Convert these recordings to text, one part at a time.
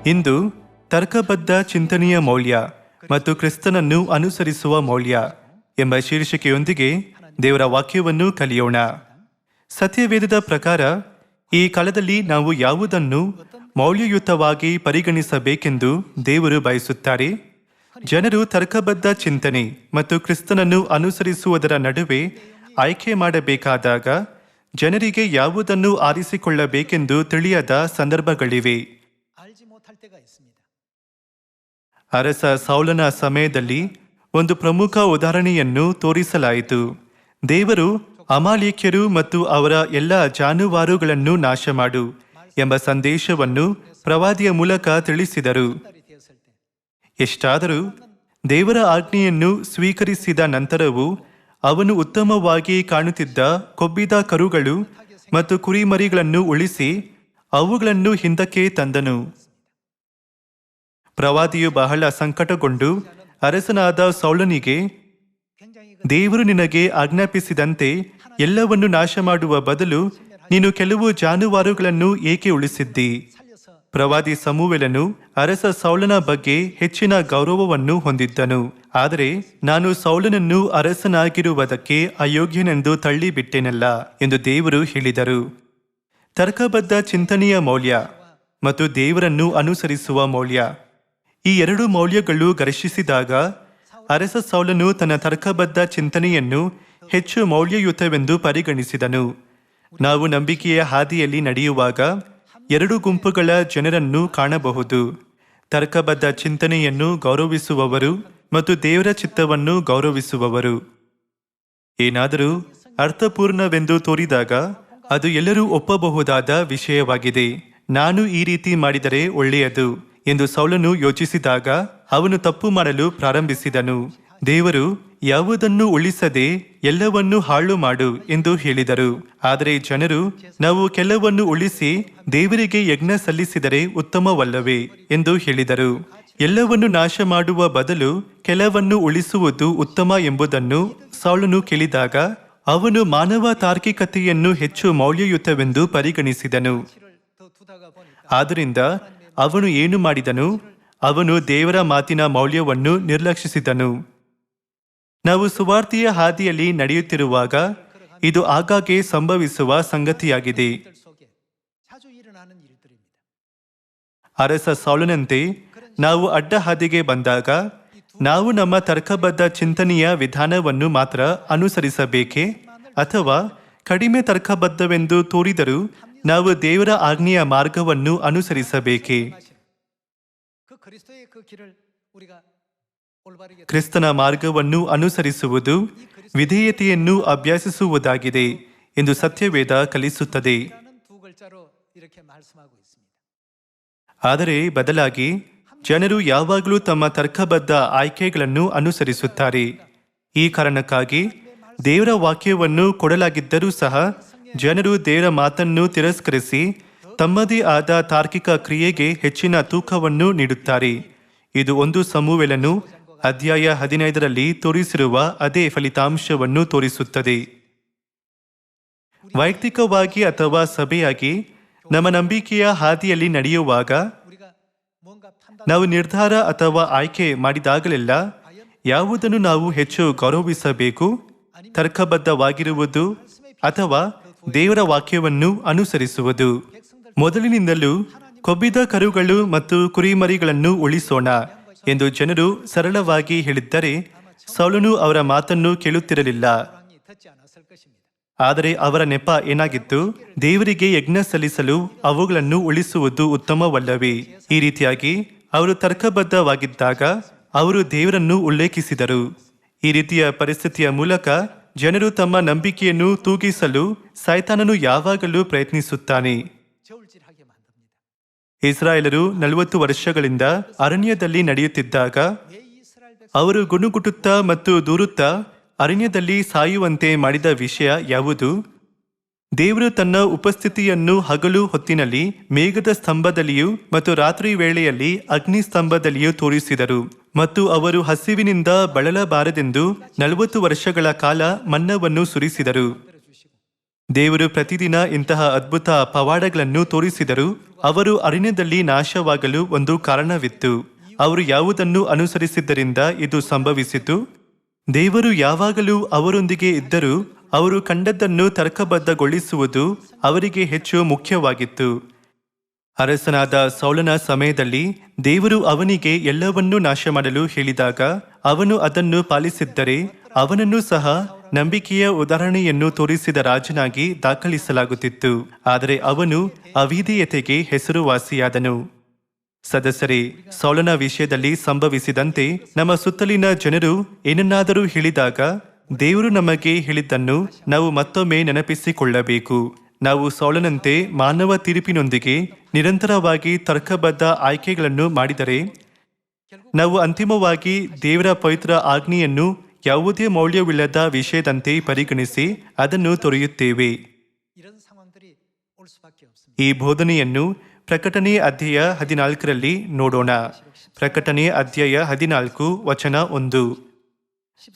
ಇಂದು ತರ್ಕಬದ್ಧ ಚಿಂತನೆಯ ಮೌಲ್ಯ ಮತ್ತು ಕ್ರಿಸ್ತನನ್ನು ಅನುಸರಿಸುವ ಮೌಲ್ಯ ಎಂಬ ಶೀರ್ಷಿಕೆಯೊಂದಿಗೆ ದೇವರ ವಾಕ್ಯವನ್ನು ಕಲಿಯೋಣ. ಸತ್ಯವೇದದ ಪ್ರಕಾರ ಈ ಕಾಲದಲ್ಲಿ ನಾವು ಯಾವುದನ್ನು ಮೌಲ್ಯಯುತವಾಗಿ ಪರಿಗಣಿಸಬೇಕೆಂದು ದೇವರು ಬಯಸುತ್ತಾರೆ. ಜನರು ತರ್ಕಬದ್ಧ ಚಿಂತನೆ ಮತ್ತು ಕ್ರಿಸ್ತನನ್ನು ಅನುಸರಿಸುವುದರ ನಡುವೆ ಆಯ್ಕೆ ಮಾಡಬೇಕಾದಾಗ ಜನರಿಗೆ ಯಾವುದನ್ನು ಆರಿಸಿಕೊಳ್ಳಬೇಕೆಂದು ತಿಳಿಯದ ಸಂದರ್ಭಗಳಿವೆ. ಅರಸ ಸೌಲನ ಸಮಯದಲ್ಲಿ ಒಂದು ಪ್ರಮುಖ ಉದಾಹರಣೆಯನ್ನು ತೋರಿಸಲಾಯಿತು. ದೇವರು ಅಮಾಲೇಕ್ಯರು ಮತ್ತು ಅವರ ಎಲ್ಲ ಜಾನುವಾರುಗಳನ್ನು ನಾಶ ಮಾಡು ಎಂಬ ಸಂದೇಶವನ್ನು ಪ್ರವಾದಿಯ ಮೂಲಕ ತಿಳಿಸಿದರು. ಎಷ್ಟಾದರೂ ದೇವರ ಆಜ್ಞೆಯನ್ನು ಸ್ವೀಕರಿಸಿದ ನಂತರವೂ ಅವನು ಉತ್ತಮವಾಗಿ ಕಾಣುತ್ತಿದ್ದ ಕೊಬ್ಬಿದ ಕರುಗಳು ಮತ್ತು ಕುರಿಮರಿಗಳನ್ನು ಉಳಿಸಿ ಅವುಗಳನ್ನು ಹಿಂದಕ್ಕೆ ತಂದನು. ಪ್ರವಾದಿಯು ಬಹಳ ಸಂಕಟಗೊಂಡು ಅರಸನಾದ ಸೌಲನಿಗೆ, ದೇವರು ನಿನಗೆ ಆಜ್ಞಾಪಿಸಿದಂತೆ ಎಲ್ಲವನ್ನು ನಾಶ ಮಾಡುವ ಬದಲು ನೀನು ಕೆಲವು ಜಾನುವಾರುಗಳನ್ನು ಏಕೆ ಉಳಿಸಿದ್ದಿ? ಪ್ರವಾದಿ ಸಮುವೇಲನು ಅರಸ ಸೌಲನ ಬಗ್ಗೆ ಹೆಚ್ಚಿನ ಗೌರವವನ್ನು ಹೊಂದಿದ್ದನು. ಆದರೆ ನಾನು ಸೌಲನನ್ನು ಅರಸನಾಗಿರುವುದಕ್ಕೆ ಅಯೋಗ್ಯನೆಂದು ತಳ್ಳಿಬಿಟ್ಟೆನಲ್ಲ ಎಂದು ದೇವರು ಹೇಳಿದರು. ತರ್ಕಬದ್ಧ ಚಿಂತನೆಯ ಮೌಲ್ಯ ಮತ್ತು ದೇವರನ್ನು ಅನುಸರಿಸುವ ಮೌಲ್ಯ, ಈ ಎರಡು ಮೌಲ್ಯಗಳು ಘರ್ಷಿಸಿದಾಗ ಅರಸ ಸೌಲನು ತನ್ನ ತರ್ಕಬದ್ಧ ಚಿಂತನೆಯನ್ನು ಹೆಚ್ಚು ಮೌಲ್ಯಯುತವೆಂದು ಪರಿಗಣಿಸಿದನು. ನಾವು ನಂಬಿಕೆಯ ಹಾದಿಯಲ್ಲಿ ನಡೆಯುವಾಗ ಎರಡು ಗುಂಪುಗಳ ಜನರನ್ನು ಕಾಣಬಹುದು. ತರ್ಕಬದ್ಧ ಚಿಂತನೆಯನ್ನು ಗೌರವಿಸುವವರು ಮತ್ತು ದೇವರ ಚಿತ್ತವನ್ನು ಗೌರವಿಸುವವರು. ಏನಾದರೂ ಅರ್ಥಪೂರ್ಣವೆಂದು ತೋರಿದಾಗ ಅದು ಎಲ್ಲರೂ ಒಪ್ಪಬಹುದಾದ ವಿಷಯವಾಗಿದೆ. ನಾನು ಈ ರೀತಿ ಮಾಡಿದರೆ ಒಳ್ಳೆಯದು ಎಂದು ಸೌಲನು ಯೋಚಿಸಿದಾಗ ಅವನು ತಪ್ಪು ಮಾಡಲು ಪ್ರಾರಂಭಿಸಿದನು. ದೇವರು ಯಾವುದನ್ನು ಉಳಿಸದೆ ಎಲ್ಲವನ್ನೂ ಹಾಳು ಮಾಡು ಎಂದು ಹೇಳಿದರು. ಆದರೆ ಜನರು, ನಾವು ಕೆಲವನ್ನು ಉಳಿಸಿ ದೇವರಿಗೆ ಯಜ್ಞ ಸಲ್ಲಿಸಿದರೆ ಉತ್ತಮವಲ್ಲವೇ ಎಂದು ಹೇಳಿದರು. ಎಲ್ಲವನ್ನು ನಾಶ ಮಾಡುವ ಬದಲು ಕೆಲವನ್ನು ಉಳಿಸುವುದು ಉತ್ತಮ ಎಂಬುದನ್ನು ಸೌಲನು ಕೇಳಿದಾಗ ಅವನು ಮಾನವ ತಾರ್ಕಿಕತೆಯನ್ನು ಹೆಚ್ಚು ಮೌಲ್ಯಯುತವೆಂದು ಪರಿಗಣಿಸಿದನು. ಆದ್ದರಿಂದ ಅವನು ಏನು ಮಾಡಿದನು? ಅವನು ದೇವರ ಮಾತಿನ ಮೌಲ್ಯವನ್ನು ನಿರ್ಲಕ್ಷಿಸಿದನು. ನಾವು ಸುವಾರ್ತೆಯ ಹಾದಿಯಲ್ಲಿ ನಡೆಯುತ್ತಿರುವಾಗ ಇದು ಆಗಾಗ್ಗೆ ಸಂಭವಿಸುವ ಸಂಗತಿಯಾಗಿದೆ. ಅರಸ ಸೌಲನಂತೆ ನಾವು ಅಡ್ಡ ಹಾದಿಗೆ ಬಂದಾಗ ನಾವು ನಮ್ಮ ತರ್ಕಬದ್ಧ ಚಿಂತನೆಯ ವಿಧಾನವನ್ನು ಮಾತ್ರ ಅನುಸರಿಸಬೇಕೇ, ಅಥವಾ ಕಡಿಮೆ ತರ್ಕಬದ್ಧವೆಂದು ತೋರಿದರೂ ನಾವು ದೇವರ ಆಜ್ಞೆಯ ಮಾರ್ಗವನ್ನು ಅನುಸರಿಸಬೇಕೇ? ಕ್ರಿಸ್ತನ ಮಾರ್ಗವನ್ನು ಅನುಸರಿಸುವುದು ವಿಧೇಯತೆಯನ್ನು ಅಭ್ಯಸಿಸುವುದಾಗಿದೆ ಎಂದು ಸತ್ಯವೇದ ಕಲಿಸುತ್ತದೆ. ಆದರೆ ಬದಲಾಗಿ ಜನರು ಯಾವಾಗಲೂ ತಮ್ಮ ತರ್ಕಬದ್ಧ ಆಯ್ಕೆಗಳನ್ನು ಅನುಸರಿಸುತ್ತಾರೆ. ಈ ಕಾರಣಕ್ಕಾಗಿ ದೇವರ ವಾಕ್ಯವನ್ನು ಕೊಡಲಾಗಿದ್ದರೂ ಸಹ ಜನರು ದೇವರ ಮಾತನ್ನು ತಿರಸ್ಕರಿಸಿ ತಮ್ಮದೇ ಆದ ತಾರ್ಕಿಕ ಕ್ರಿಯೆಗೆ ಹೆಚ್ಚಿನ ತೂಕವನ್ನು ನೀಡುತ್ತಾರೆ. ಇದು 1 ಸಮುವೇಲನು ಅಧ್ಯಾಯ 15ರಲ್ಲಿ ತೋರಿಸಿರುವ ಅದೇ ಫಲಿತಾಂಶವನ್ನು ತೋರಿಸುತ್ತದೆ. ವೈಯಕ್ತಿಕವಾಗಿ ಅಥವಾ ಸಭೆಯಾಗಿ ನಮ್ಮ ನಂಬಿಕೆಯ ಹಾದಿಯಲ್ಲಿ ನಡೆಯುವಾಗ ನಾವು ನಿರ್ಧಾರ ಅಥವಾ ಆಯ್ಕೆ ಮಾಡಿದಾಗಲೆಲ್ಲ ಯಾವುದನ್ನು ನಾವು ಹೆಚ್ಚು ಗೌರವಿಸಬೇಕು? ತರ್ಕಬದ್ಧವಾಗಿರುವುದು ಅಥವಾ ದೇವರ ವಾಕ್ಯವನ್ನು ಅನುಸರಿಸುವುದು? ಮೊದಲಿನಿಂದಲೂ ಕೊಬ್ಬಿದ ಕರುಗಳು ಮತ್ತು ಕುರಿಮರಿಗಳನ್ನು ಉಳಿಸೋಣ ಎಂದು ಜನರು ಸರಳವಾಗಿ ಹೇಳಿದ್ದರೆ ಸೌಲನು ಅವರ ಮಾತನ್ನು ಕೇಳುತ್ತಿರಲಿಲ್ಲ. ಆದರೆ ಅವರ ನೆಪ ಏನಾಗಿತ್ತು? ದೇವರಿಗೆ ಯಜ್ಞ ಸಲ್ಲಿಸಲು ಅವುಗಳನ್ನು ಉಳಿಸುವುದು ಉತ್ತಮವಲ್ಲವೇ? ಈ ರೀತಿಯಾಗಿ ಅವರು ತರ್ಕಬದ್ಧವಾಗಿದ್ದಾಗ ಅವರು ದೇವರನ್ನು ಉಲ್ಲೇಖಿಸಿದರು. ಈ ರೀತಿಯ ಪರಿಸ್ಥಿತಿಯ ಮೂಲಕ ಜನರು ತಮ್ಮ ನಂಬಿಕೆಯನ್ನು ತೂಗಿಸಲು ಸೈತಾನನು ಯಾವಾಗಲೂ ಪ್ರಯತ್ನಿಸುತ್ತಾನೆ. ಇಸ್ರಾಯೇಲರು 40 ವರ್ಷಗಳಿಂದ ಅರಣ್ಯದಲ್ಲಿ ನಡೆಯುತ್ತಿದ್ದಾಗ ಅವರು ಗುಣುಗುಟ್ಟುತ್ತಾ ಮತ್ತು ದೂರುತ್ತಾ ಅರಣ್ಯದಲ್ಲಿ ಸಾಯುವಂತೆ ಮಾಡಿದ ವಿಷಯ ಯಾವುದು? ದೇವರು ತನ್ನ ಉಪಸ್ಥಿತಿಯನ್ನು ಹಗಲು ಹೊತ್ತಿನಲ್ಲಿ ಮೇಘದ ಸ್ತಂಭದಲ್ಲಿಯೂ ಮತ್ತು ರಾತ್ರಿ ವೇಳೆಯಲ್ಲಿ ಅಗ್ನಿ ಸ್ತಂಭದಲ್ಲಿಯೂ ತೋರಿಸಿದರು. ಮತ್ತು ಅವರು ಹಸಿವಿನಿಂದ ಬಳಲಬಾರದೆಂದು 40 ವರ್ಷಗಳ ಕಾಲ ಮನ್ನವನ್ನು ಸುರಿಸಿದರು. ದೇವರು ಪ್ರತಿದಿನ ಇಂತಹ ಅದ್ಭುತ ಪವಾಡಗಳನ್ನು ತೋರಿಸಿದರು. ಅವರು ಅರಣ್ಯದಲ್ಲಿ ನಾಶವಾಗಲು ಒಂದು ಕಾರಣವಿತ್ತು. ಅವರು ಯಾವುದನ್ನು ಅನುಸರಿಸಿದ್ದರಿಂದ ಇದು ಸಂಭವಿಸಿತು? ದೇವರು ಯಾವಾಗಲೂ ಅವರೊಂದಿಗೆ ಇದ್ದರೂ ಅವರು ಕಂಡದ್ದನ್ನು ತರ್ಕಬದ್ಧಗೊಳಿಸುವುದು ಅವರಿಗೆ ಹೆಚ್ಚು ಮುಖ್ಯವಾಗಿತ್ತು. ಅರಸನಾದ ಸೌಲನ ಸಮಯದಲ್ಲಿ ದೇವರು ಅವನಿಗೆ ಎಲ್ಲವನ್ನೂ ನಾಶ ಮಾಡಲು ಹೇಳಿದಾಗ ಅವನು ಅದನ್ನು ಪಾಲಿಸಿದ್ದರೆ ಅವನನ್ನು ಸಹ ನಂಬಿಕೆಯ ಉದಾಹರಣೆಯನ್ನು ತೋರಿಸಿದ ರಾಜನಾಗಿ ದಾಖಲಿಸಲಾಗುತ್ತಿತ್ತು. ಆದರೆ ಅವನು ಅವಿಧೇಯತೆಗೆ ಹೆಸರುವಾಸಿಯಾದನು. ಸದಸ್ಯರೇ, ಸೌಲನ ವಿಷಯದಲ್ಲಿ ಸಂಭವಿಸಿದಂತೆ ನಮ್ಮ ಸುತ್ತಲಿನ ಜನರು ಏನನ್ನಾದರೂ ಹೇಳಿದಾಗ ದೇವರು ನಮಗೆ ಹೇಳಿದ್ದನ್ನು ನಾವು ಮತ್ತೊಮ್ಮೆ ನೆನಪಿಸಿಕೊಳ್ಳಬೇಕು. ನಾವು ಸೌಲನಂತೆ ಮಾನವ ತೀರ್ಪಿನೊಂದಿಗೆ ನಿರಂತರವಾಗಿ ತರ್ಕಬದ್ಧ ಆಯ್ಕೆಗಳನ್ನು ಮಾಡಿದರೆ ನಾವು ಅಂತಿಮವಾಗಿ ದೇವರ ಪವಿತ್ರ ಆಜ್ಞೆಯನ್ನು ಯಾವುದೇ ಮೌಲ್ಯವಿಲ್ಲದ ವಿಷಯದಂತೆ ಪರಿಗಣಿಸಿ ಅದನ್ನು ತೊರೆಯುತ್ತೇವೆ. ಈ ಬೋಧನೆಯನ್ನು ಪ್ರಕಟಣೆ ಅಧ್ಯಾಯ 14ರಲ್ಲಿ ನೋಡೋಣ. ಪ್ರಕಟಣೆ ಅಧ್ಯಾಯ 14 ವಚನ 1.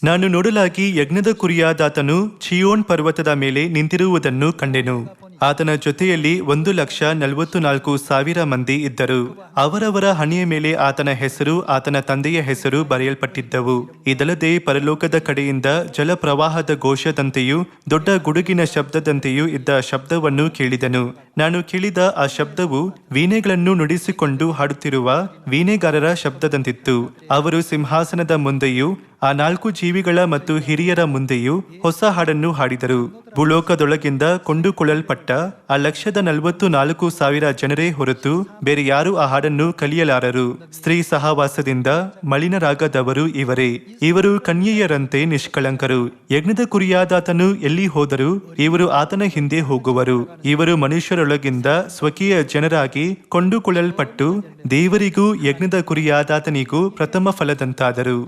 ನಾನು ನೋಡಲಾಗಿ ಯಜ್ಞದ ಕುರಿಯಾದಾತನು ಚೀಯೋನ್ ಪರ್ವತದ ಮೇಲೆ ನಿಂತಿರುವುದನ್ನು ಕಂಡೆನು. ಆತನ ಜೊತೆಯಲ್ಲಿ 1,44,000 ಮಂದಿ ಇದ್ದರು. ಅವರವರ ಹಣೆಯ ಮೇಲೆ ಆತನ ಹೆಸರು, ಆತನ ತಂದೆಯ ಹೆಸರು ಬರೆಯಲ್ಪಟ್ಟಿದ್ದವು. ಇದಲ್ಲದೆ ಪರಲೋಕದ ಕಡೆಯಿಂದ ಜಲಪ್ರವಾಹದ ಘೋಷದಂತೆಯೂ ದೊಡ್ಡ ಗುಡುಗಿನ ಶಬ್ದದಂತೆಯೂ ಇದ್ದ ಶಬ್ದವನ್ನು ಕೇಳಿದನು. ನಾನು ಕೇಳಿದ ಆ ಶಬ್ದವು ವೀಣೆಗಳನ್ನು ನುಡಿಸಿಕೊಂಡು ಹಾಡುತ್ತಿರುವ ವೀಣೆಗಾರರ ಶಬ್ದದಂತಿತ್ತು. ಅವರು ಸಿಂಹಾಸನದ ಮುಂದೆಯೂ ಆ 4 ಜೀವಿಗಳ ಮತ್ತು ಹಿರಿಯರ ಮುಂದೆಯೂ ಹೊಸ ಹಾಡನ್ನು ಹಾಡಿದರು. ಭೂಲೋಕದೊಳಗಿಂದ ಕೊಂಡುಕೊಳ್ಳಲ್ಪಟ್ಟ ಆ 1,44,000 ಜನರೇ ಹೊರತು ಬೇರೆ ಯಾರೂ ಆ ಹಾಡನ್ನು ಕಲಿಯಲಾರರು. ಸ್ತ್ರೀ ಸಹವಾಸದಿಂದ ಮಲಿನರಾಗದವರು ಇವರೇ. ಇವರು ಕನ್ಯೆಯರಂತೆ ನಿಷ್ಕಳಂಕರು. ಯಜ್ಞದ ಕುರಿಯಾದಾತನು ಎಲ್ಲಿ ಹೋದರೂ ಇವರು ಆತನ ಹಿಂದೆ ಹೋಗುವರು. ಇವರು ಮನುಷ್ಯರೊಳಗಿಂದ ಸ್ವಕೀಯ ಜನರಾಗಿ ಕೊಂಡುಕೊಳ್ಳಲ್ಪಟ್ಟು ದೇವರಿಗೂ ಯಜ್ಞದ ಕುರಿಯಾದಾತನಿಗೂ ಪ್ರಥಮ ಫಲದಂತಾದರು.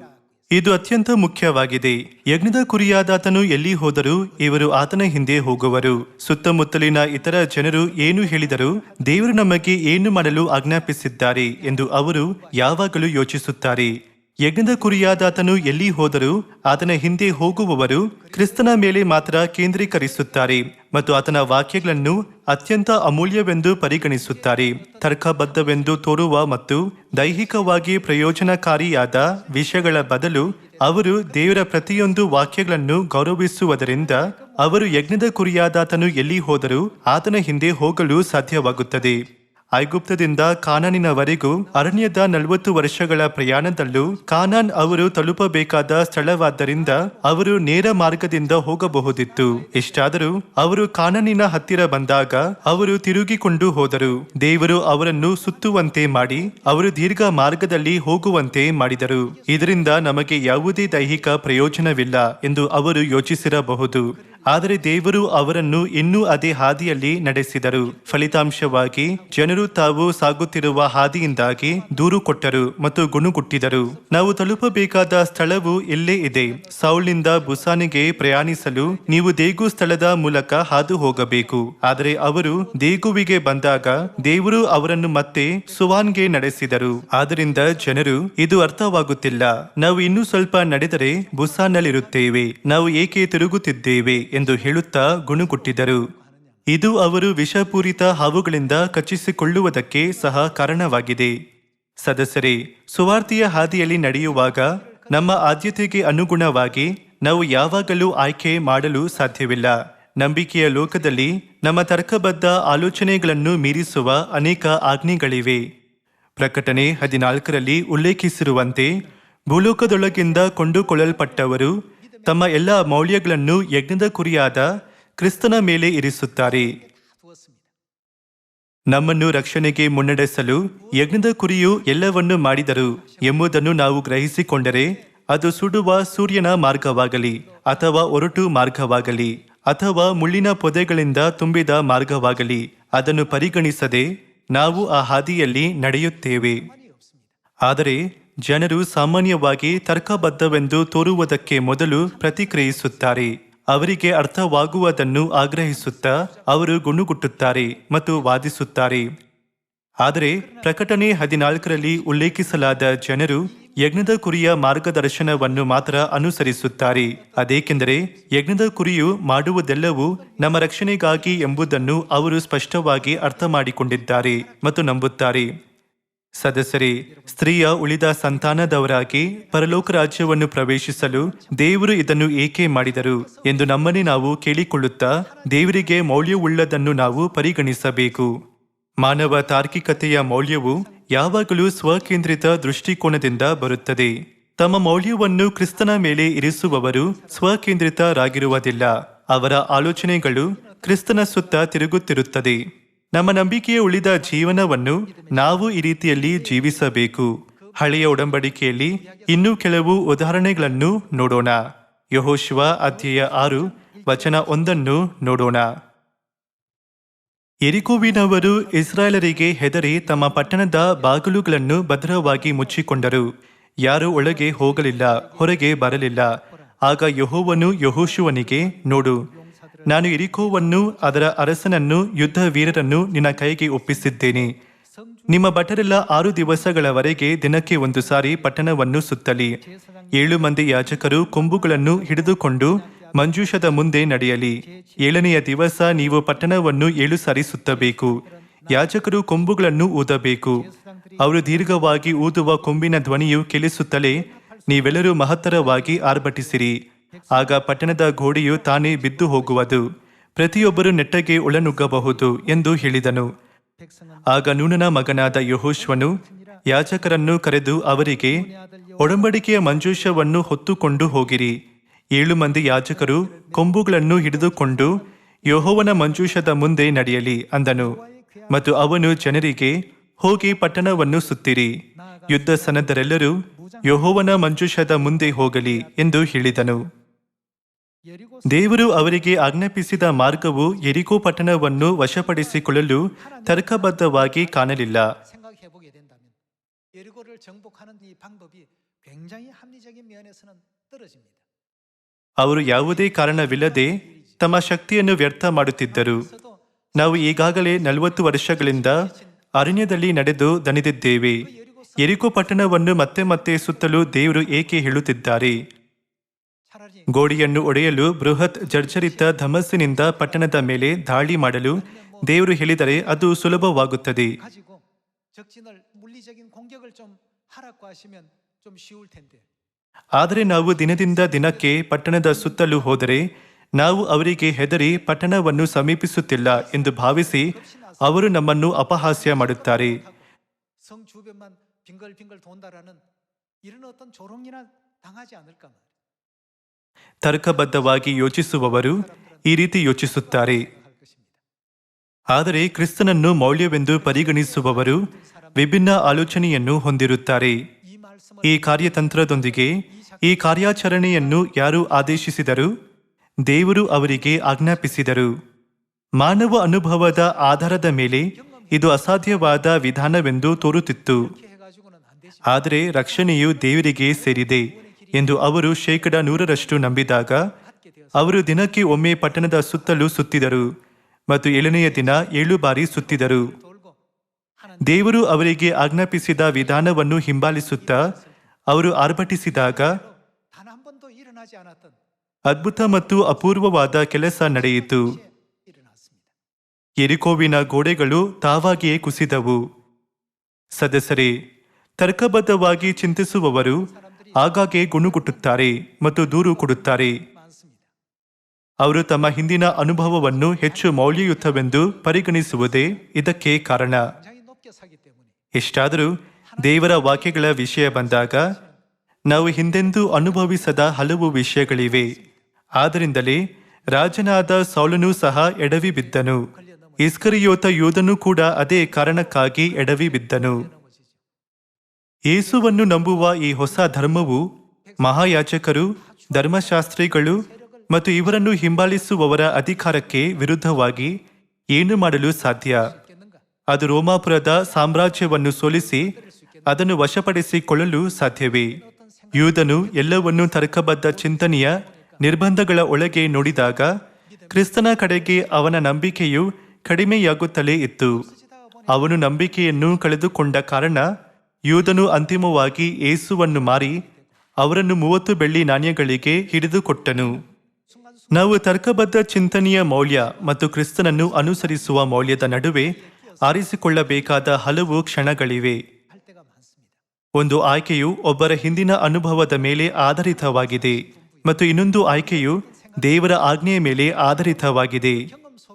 ಇದು ಅತ್ಯಂತ ಮುಖ್ಯವಾಗಿದೆ. ಯಜ್ಞದ ಕುರಿಯಾದಾತನು ಎಲ್ಲಿ ಹೋದರೂ ಇವರು ಆತನ ಹಿಂದೆ ಹೋಗುವರು. ಸುತ್ತಮುತ್ತಲಿನ ಇತರ ಜನರು ಏನು ಹೇಳಿದರೂ ದೇವರು ನಮಗೆ ಏನು ಮಾಡಲು ಆಜ್ಞಾಪಿಸಿದ್ದಾರೆ ಎಂದು ಅವರು ಯಾವಾಗಲೂ ಯೋಚಿಸುತ್ತಾರೆ. ಯಜ್ಞದ ಕುರಿಯಾದಾತನು ಎಲ್ಲಿ ಹೋದರೂ ಆತನ ಹಿಂದೆ ಹೋಗುವವರು ಕ್ರಿಸ್ತನ ಮೇಲೆ ಮಾತ್ರ ಕೇಂದ್ರೀಕರಿಸುತ್ತಾರೆ ಮತ್ತು ಆತನ ವಾಕ್ಯಗಳನ್ನು ಅತ್ಯಂತ ಅಮೂಲ್ಯವೆಂದು ಪರಿಗಣಿಸುತ್ತಾರೆ. ತರ್ಕಬದ್ಧವೆಂದು ತೋರುವ ಮತ್ತು ದೈಹಿಕವಾಗಿ ಪ್ರಯೋಜನಕಾರಿಯಾದ ವಿಷಯಗಳ ಬದಲು ಅವರು ದೇವರ ಪ್ರತಿಯೊಂದು ವಾಕ್ಯಗಳನ್ನು ಗೌರವಿಸುವುದರಿಂದ ಅವರು ಯಜ್ಞದ ಕುರಿಯಾದಾತನು ಎಲ್ಲಿ ಹೋದರೂ ಆತನ ಹಿಂದೆ ಹೋಗಲು ಸಾಧ್ಯವಾಗುತ್ತದೆ. ಐಗುಪ್ತದಿಂದ ಕಾನಾನಿನವರೆಗೂ ಅರಣ್ಯದ 40 ವರ್ಷಗಳ ಪ್ರಯಾಣದಲ್ಲೂ ಕಾನಾನ್ ಅವರು ತಲುಪಬೇಕಾದ ಸ್ಥಳವಾದ್ದರಿಂದ ಅವರು ನೇರ ಮಾರ್ಗದಿಂದ ಹೋಗಬಹುದಿತ್ತು. ಇಷ್ಟಾದರೂ ಅವರು ಕಾನಾನಿನ ಹತ್ತಿರ ಬಂದಾಗ ಅವರು ತಿರುಗಿಕೊಂಡು ಹೋದರು. ದೇವರು ಅವರನ್ನು ಸುತ್ತುವಂತೆ ಮಾಡಿ ಅವರು ದೀರ್ಘ ಮಾರ್ಗದಲ್ಲಿ ಹೋಗುವಂತೆ ಮಾಡಿದರು. ಇದರಿಂದ ನಮಗೆ ಯಾವುದೇ ದೈಹಿಕ ಪ್ರಯೋಜನವಿಲ್ಲ ಎಂದು ಅವರು ಯೋಚಿಸಿರಬಹುದು. ಆದರೆ ದೇವರು ಅವರನ್ನು ಇನ್ನೂ ಅದೇ ಹಾದಿಯಲ್ಲಿ ನಡೆಸಿದರು. ಫಲಿತಾಂಶವಾಗಿ ಜನರು ತಾವು ಸಾಗುತ್ತಿರುವ ಹಾದಿಯಿಂದಾಗಿ ದೂರು ಕೊಟ್ಟರು ಮತ್ತು ಗುಣುಗುಟ್ಟಿದರು. ನಾವು ತಲುಪಬೇಕಾದ ಸ್ಥಳವು ಇಲ್ಲೇ ಇದೆ. ಸೌಲ್ನಿಂದ ಬುಸಾನಿಗೆ ಪ್ರಯಾಣಿಸಲು ನೀವು ದೇಗು ಸ್ಥಳದ ಮೂಲಕ ಹಾದು ಹೋಗಬೇಕು. ಆದರೆ ಅವರು ದೇಗುವಿಗೆ ಬಂದಾಗ ದೇವರು ಅವರನ್ನು ಮತ್ತೆ ಸುವಾನ್ಗೆ ನಡೆಸಿದರು. ಆದ್ದರಿಂದ ಜನರು, ಇದು ಅರ್ಥವಾಗುತ್ತಿಲ್ಲ, ನಾವು ಇನ್ನೂ ಸ್ವಲ್ಪ ನಡೆದರೆ ಬುಸಾನ್ನಲ್ಲಿರುತ್ತೇವೆ, ನಾವು ಏಕೆ ತಿರುಗುತ್ತಿದ್ದೇವೆ ಎಂದು ಹೇಳುತ್ತಾ ಗುಣುಗುಟ್ಟಿದರು. ಇದು ಅವರು ವಿಷಪೂರಿತ ಹಾವುಗಳಿಂದ ಕಚ್ಚಿಸಿಕೊಳ್ಳುವುದಕ್ಕೆ ಸಹ ಕಾರಣವಾಗಿದೆ. ಸದಸ್ಯರೇ, ಸುವಾರ್ತೆಯ ಹಾದಿಯಲ್ಲಿ ನಡೆಯುವಾಗ ನಮ್ಮ ಆದ್ಯತೆಗೆ ಅನುಗುಣವಾಗಿ ನಾವು ಯಾವಾಗಲೂ ಆಯ್ಕೆ ಮಾಡಲು ಸಾಧ್ಯವಿಲ್ಲ. ನಂಬಿಕೆಯ ಲೋಕದಲ್ಲಿ ನಮ್ಮ ತರ್ಕಬದ್ಧ ಆಲೋಚನೆಗಳನ್ನು ಮೀರಿಸುವ ಅನೇಕ ಆಜ್ಞೆಗಳಿವೆ. ಪ್ರಕಟಣೆ 14ರಲ್ಲಿ ಉಲ್ಲೇಖಿಸಿರುವಂತೆ ಭೂಲೋಕದೊಳಗಿಂದ ಕೊಂಡುಕೊಳ್ಳಲ್ಪಟ್ಟವರು ತಮ್ಮ ಎಲ್ಲ ಮೌಲ್ಯಗಳನ್ನು ಯಜ್ಞದ ಕುರಿಯಾದ ಕ್ರಿಸ್ತನ ಮೇಲೆ ಇರಿಸುತ್ತಾರೆ. ನಮ್ಮನ್ನು ರಕ್ಷಣೆಗೆ ಮುನ್ನಡೆಸಲು ಯಜ್ಞದ ಕುರಿಯು ಎಲ್ಲವನ್ನೂ ಮಾಡಿದರು ಎಂಬುದನ್ನು ನಾವು ಗ್ರಹಿಸಿಕೊಂಡರೆ, ಅದು ಸುಡುವ ಸೂರ್ಯನ ಮಾರ್ಗವಾಗಲಿ ಅಥವಾ ಒರಟು ಮಾರ್ಗವಾಗಲಿ ಅಥವಾ ಮುಳ್ಳಿನ ಪೊದೆಗಳಿಂದ ತುಂಬಿದ ಮಾರ್ಗವಾಗಲಿ, ಅದನ್ನು ಪರಿಗಣಿಸದೆ ನಾವು ಆ ಹಾದಿಯಲ್ಲಿ ನಡೆಯುತ್ತೇವೆ. ಆದರೆ ಜನರು ಸಾಮಾನ್ಯವಾಗಿ ತರ್ಕಬದ್ಧವೆಂದು ತೋರುವುದಕ್ಕೆ ಮೊದಲು ಪ್ರತಿಕ್ರಿಯಿಸುತ್ತಾರೆ. ಅವರಿಗೆ ಅರ್ಥವಾಗುವುದನ್ನು ಆಗ್ರಹಿಸುತ್ತಾ ಅವರು ಗುಣುಗುಟ್ಟುತ್ತಾರೆ ಮತ್ತು ವಾದಿಸುತ್ತಾರೆ. ಆದರೆ ಪ್ರಕಟಣೆ 14ರಲ್ಲಿ ಉಲ್ಲೇಖಿಸಲಾದ ಜನರು ಯಜ್ಞದ ಕುರಿಯ ಮಾರ್ಗದರ್ಶನವನ್ನು ಮಾತ್ರ ಅನುಸರಿಸುತ್ತಾರೆ. ಅದೇಕೆಂದರೆ ಯಜ್ಞದ ಕುರಿಯು ಮಾಡುವುದೆಲ್ಲವೂ ನಮ್ಮ ರಕ್ಷಣೆಗಾಗಿ ಎಂಬುದನ್ನು ಅವರು ಸ್ಪಷ್ಟವಾಗಿ ಅರ್ಥ ಮಾಡಿಕೊಂಡಿದ್ದಾರೆ ಮತ್ತು ನಂಬುತ್ತಾರೆ. ಸದಸ್ಯರೇ, ಸ್ತ್ರೀಯ ಉಳಿದ ಸಂತಾನದವರಾಗಿ ಪರಲೋಕ ರಾಜ್ಯವನ್ನು ಪ್ರವೇಶಿಸಲು ದೇವರು ಇದನ್ನು ಏಕೆ ಮಾಡಿದರು ಎಂದು ನಮ್ಮನ್ನೇ ನಾವು ಕೇಳಿಕೊಳ್ಳುತ್ತಾ ದೇವರಿಗೆ ಮೌಲ್ಯವುಳ್ಳದನ್ನು ನಾವು ಪರಿಗಣಿಸಬೇಕು. ಮಾನವ ತಾರ್ಕಿಕತೆಯ ಮೌಲ್ಯವು ಯಾವಾಗಲೂ ಸ್ವಕೇಂದ್ರಿತ ದೃಷ್ಟಿಕೋನದಿಂದ ಬರುತ್ತದೆ. ತಮ್ಮ ಮೌಲ್ಯವನ್ನು ಕ್ರಿಸ್ತನ ಮೇಲೆ ಇರಿಸುವವರು ಸ್ವಕೇಂದ್ರಿತರಾಗಿರುವುದಿಲ್ಲ. ಅವರ ಆಲೋಚನೆಗಳು ಕ್ರಿಸ್ತನ ಸುತ್ತ ತಿರುಗುತ್ತಿರುತ್ತದೆ. ನಮ್ಮ ನಂಬಿಕೆಯ ಉಳಿದ ಜೀವನವನ್ನು ನಾವು ಈ ರೀತಿಯಲ್ಲಿ ಜೀವಿಸಬೇಕು. ಹಳೆಯ ಒಡಂಬಡಿಕೆಯಲ್ಲಿ ಇನ್ನೂ ಕೆಲವು ಉದಾಹರಣೆಗಳನ್ನು ನೋಡೋಣ. ಯೆಹೋಶುವ ಅಧ್ಯಾಯ 6 ವಚನ 1 ನೋಡೋಣ. ಯೆರಿಕೋವಿನವರು ಇಸ್ರಾಯೇಲರಿಗೆ ಹೆದರಿ ತಮ್ಮ ಪಟ್ಟಣದ ಬಾಗಿಲುಗಳನ್ನು ಭದ್ರವಾಗಿ ಮುಚ್ಚಿಕೊಂಡರು. ಯಾರೂ ಒಳಗೆ ಹೋಗಲಿಲ್ಲ, ಹೊರಗೆ ಬರಲಿಲ್ಲ. ಆಗ ಯೆಹೋವನು ಯೆಹೋಶುವನಿಗೆ, ನೋಡು, ನಾನು ಯೆರಿಕೋವನ್ನು, ಅದರ ಅರಸನನ್ನು, ಯುದ್ಧ ವೀರರನ್ನು ನಿನ್ನ ಕೈಗೆ ಒಪ್ಪಿಸಿದ್ದೇನೆ. ನಿಮ್ಮ ಭಟರೆಲ್ಲ 6 ದಿವಸಗಳವರೆಗೆ ದಿನಕ್ಕೆ 1 ಸಾರಿ ಪಟ್ಟಣವನ್ನು ಸುತ್ತಲಿ. 7 ಮಂದಿ ಯಾಜಕರು ಕೊಂಬುಗಳನ್ನು ಹಿಡಿದುಕೊಂಡು ಮಂಜೂಷದ ಮುಂದೆ ನಡೆಯಲಿ. 7ನೆಯ ದಿವಸ ನೀವು ಪಟ್ಟಣವನ್ನು 7 ಸಾರಿ ಸುತ್ತಬೇಕು. ಯಾಜಕರು ಕೊಂಬುಗಳನ್ನು ಊದಬೇಕು. ಅವರು ದೀರ್ಘವಾಗಿ ಊದುವ ಕೊಂಬಿನ ಧ್ವನಿಯು ಕೇಳಿಸುತ್ತಲೇ ನೀವೆಲ್ಲರೂ ಮಹತ್ತರವಾಗಿ ಆರ್ಭಟಿಸಿರಿ. ಆಗ ಪಟ್ಟಣದ ಗೋಡೆಯು ತಾನೇ ಬಿದ್ದು ಹೋಗುವುದು, ಪ್ರತಿಯೊಬ್ಬರು ನೆಟ್ಟಗೆ ಒಳನುಗ್ಗಬಹುದು ಎಂದು ಹೇಳಿದನು. ಆಗ ನೂನನ ಮಗನಾದ ಯೆಹೋಶುವನು ಯಾಜಕರನ್ನು ಕರೆದು ಅವರಿಗೆ, ಒಡಂಬಡಿಕೆಯ ಮಂಜೂಷವನ್ನು ಹೊತ್ತುಕೊಂಡು ಹೋಗಿರಿ. 7 ಮಂದಿ ಯಾಜಕರು ಕೊಂಬುಗಳನ್ನು ಹಿಡಿದುಕೊಂಡು ಯೆಹೋವನ ಮಂಜೂಷದ ಮುಂದೆ ನಡೆಯಲಿ ಅಂದನು. ಮತ್ತು ಅವನು ಜನರಿಗೆ, ಹೋಗಿ ಪಟ್ಟಣವನ್ನು ಸುತ್ತಿರಿ. ಯುದ್ಧ ಸನ್ನದ್ಧರೆಲ್ಲರೂ ಯೆಹೋವನ ಮಂಜೂಷದ ಮುಂದೆ ಹೋಗಲಿ ಎಂದು ಹೇಳಿದನು. ದೇವರು ಅವರಿಗೆ ಆಜ್ಞಾಪಿಸಿದ ಮಾರ್ಗವು ಯೆರಿಕೋ ಪಟ್ಟಣವನ್ನು ವಶಪಡಿಸಿಕೊಳ್ಳಲು ತರ್ಕಬದ್ಧವಾಗಿ ಕಾಣಲಿಲ್ಲ. ಅವರು ಯಾವುದೇ ಕಾರಣವಿಲ್ಲದೆ ತಮ್ಮ ಶಕ್ತಿಯನ್ನು ವ್ಯರ್ಥ ಮಾಡುತ್ತಿದ್ದರು. ನಾವು ಈಗಾಗಲೇ 40 ವರ್ಷಗಳಿಂದ ಅರಣ್ಯದಲ್ಲಿ ನಡೆದು ದಣಿದಿದ್ದೇವೆ. ಯೆರಿಕೋ ಪಟ್ಟಣವನ್ನು ಮತ್ತೆ ಮತ್ತೆ ಸುತ್ತಲು ದೇವರು ಏಕೆ ಹೇಳುತ್ತಿದ್ದಾರೆ? ಗೋಡೆಯನ್ನು ಒಡೆಯಲು ಬೃಹತ್ ಜರ್ಜರಿತ ಧಮಸ್ಸಿನಿಂದ ಪಟ್ಟಣದ ಮೇಲೆ ದಾಳಿ ಮಾಡಲು ದೇವರು ಹೇಳಿದರೆ ಅದು ಸುಲಭವಾಗುತ್ತದೆ. ಆದರೆ ನಾವು ದಿನದಿಂದ ದಿನಕ್ಕೆ ಪಟ್ಟಣದ ಸುತ್ತಲೂ ಹೋದರೆ ನಾವು ಅವರಿಗೆ ಹೆದರಿ ಪಟ್ಟಣವನ್ನು ಸಮೀಪಿಸುತ್ತಿಲ್ಲ ಎಂದು ಭಾವಿಸಿ ಅವರು ನಮ್ಮನ್ನು ಅಪಹಾಸ್ಯ ಮಾಡುತ್ತಾರೆ. ತರ್ಕಬದ್ಧವಾಗಿ ಯೋಚಿಸುವವರು ಈ ರೀತಿ ಯೋಚಿಸುತ್ತಾರೆ. ಆದರೆ ಕ್ರಿಸ್ತನನ್ನು ಮೌಲ್ಯವೆಂದು ಪರಿಗಣಿಸುವವರು ವಿಭಿನ್ನ ಆಲೋಚನೆಯನ್ನು ಹೊಂದಿರುತ್ತಾರೆ. ಈ ಕಾರ್ಯತಂತ್ರದೊಂದಿಗೆ ಈ ಕಾರ್ಯಾಚರಣೆಯನ್ನು ಯಾರು ಆದೇಶಿಸಿದರು? ದೇವರು ಅವರಿಗೆ ಆಜ್ಞಾಪಿಸಿದರು. ಮಾನವ ಅನುಭವದ ಆಧಾರದ ಮೇಲೆ ಇದು ಅಸಾಧ್ಯವಾದ ವಿಧಾನವೆಂದು ತೋರುತ್ತಿತ್ತು. ಆದರೆ ರಕ್ಷಣೆಯು ದೇವರಿಗೆ ಸೇರಿದೆ ಎಂದು ಅವರು 100% ನಂಬಿದಾಗ ಅವರು ದಿನಕ್ಕೆ ಒಮ್ಮೆ ಪಟ್ಟಣದ ಸುತ್ತಲೂ ಸುತ್ತಿದರು ಮತ್ತು 7ನೆಯ ದಿನ 7 ಬಾರಿ ಸುತ್ತಿದರು. ದೇವರು ಅವರಿಗೆ ಆಜ್ಞಾಪಿಸಿದ ವಿಧಾನವನ್ನು ಹಿಂಬಾಲಿಸುತ್ತಾ ಅವರು ಆರ್ಭಟಿಸಿದಾಗ ಅದ್ಭುತ ಮತ್ತು ಅಪೂರ್ವವಾದ ಕೆಲಸ ನಡೆಯಿತು. ಯೆರಿಕೋವಿನ ಗೋಡೆಗಳು ತಾವಾಗಿಯೇ ಕುಸಿದವು. ಸದಸ್ಯರೇ, ತರ್ಕಬದ್ಧವಾಗಿ ಚಿಂತಿಸುವವರು ಆಗಾಗ್ಗೆ ಗುಣುಗುಟ್ಟುತ್ತಾರೆ ಮತ್ತು ದೂರು ಕೊಡುತ್ತಾರೆ. ಅವರು ತಮ್ಮ ಹಿಂದಿನ ಅನುಭವವನ್ನು ಹೆಚ್ಚು ಮೌಲ್ಯಯುತವೆಂದು ಪರಿಗಣಿಸುವುದೇ ಇದಕ್ಕೆ ಕಾರಣ. ಎಷ್ಟಾದರೂ ದೇವರ ವಾಕ್ಯಗಳ ವಿಷಯ ಬಂದಾಗ ನಾವು ಹಿಂದೆಂದೂ ಅನುಭವಿಸದ ಹಲವು ವಿಷಯಗಳಿವೆ. ಆದ್ದರಿಂದಲೇ ರಾಜನಾದ ಸೌಲನೂ ಸಹ ಎಡವಿ ಬಿದ್ದನು. ಇಸ್ಕರಿಯೋತ ಯೂದನೂ ಕೂಡ ಅದೇ ಕಾರಣಕ್ಕಾಗಿ ಎಡವಿ ಬಿದ್ದನು. ಯೇಸುವನ್ನು ನಂಬುವ ಈ ಹೊಸ ಧರ್ಮವು ಮಹಾಯಾಜಕರು, ಧರ್ಮಶಾಸ್ತ್ರಿಗಳು ಮತ್ತು ಇವರನ್ನು ಹಿಂಬಾಲಿಸುವವರ ಅಧಿಕಾರಕ್ಕೆ ವಿರುದ್ಧವಾಗಿ ಏನು ಮಾಡಲು ಸಾಧ್ಯ? ಅದು ರೋಮಾಪುರದ ಸಾಮ್ರಾಜ್ಯವನ್ನು ಸೋಲಿಸಿ ಅದನ್ನು ವಶಪಡಿಸಿಕೊಳ್ಳಲು ಸಾಧ್ಯವೇ? ಯೂದನು ಎಲ್ಲವನ್ನೂ ತರ್ಕಬದ್ಧ ಚಿಂತನೆಯ ನಿರ್ಬಂಧಗಳ ಒಳಗೆ ನೋಡಿದಾಗ ಕ್ರಿಸ್ತನ ಕಡೆಗೆ ಅವನ ನಂಬಿಕೆಯು ಕಡಿಮೆಯಾಗುತ್ತಲೇ ಇತ್ತು. ಅವನು ನಂಬಿಕೆಯನ್ನು ಕಳೆದುಕೊಂಡ ಕಾರಣ ಯೂದನು ಅಂತಿಮವಾಗಿ ಯೇಸುವನ್ನು ಮಾರಿ ಅವರನ್ನು 30 ಬೆಳ್ಳಿ ನಾಣ್ಯಗಳಿಗೆ ಹಿಡಿದುಕೊಟ್ಟನು. ನಾವು ತರ್ಕಬದ್ಧ ಚಿಂತನೆಯ ಮೌಲ್ಯ ಮತ್ತು ಕ್ರಿಸ್ತನನ್ನು ಅನುಸರಿಸುವ ಮೌಲ್ಯದ ನಡುವೆ ಆರಿಸಿಕೊಳ್ಳಬೇಕಾದ ಹಲವು ಕ್ಷಣಗಳಿವೆ. ಒಂದು ಆಯ್ಕೆಯು ಒಬ್ಬರ ಹಿಂದಿನ ಅನುಭವದ ಮೇಲೆ ಆಧಾರಿತವಾಗಿದೆ ಮತ್ತು ಇನ್ನೊಂದು ಆಯ್ಕೆಯು ದೇವರ ಆಜ್ಞೆಯ ಮೇಲೆ ಆಧಾರಿತವಾಗಿದೆ.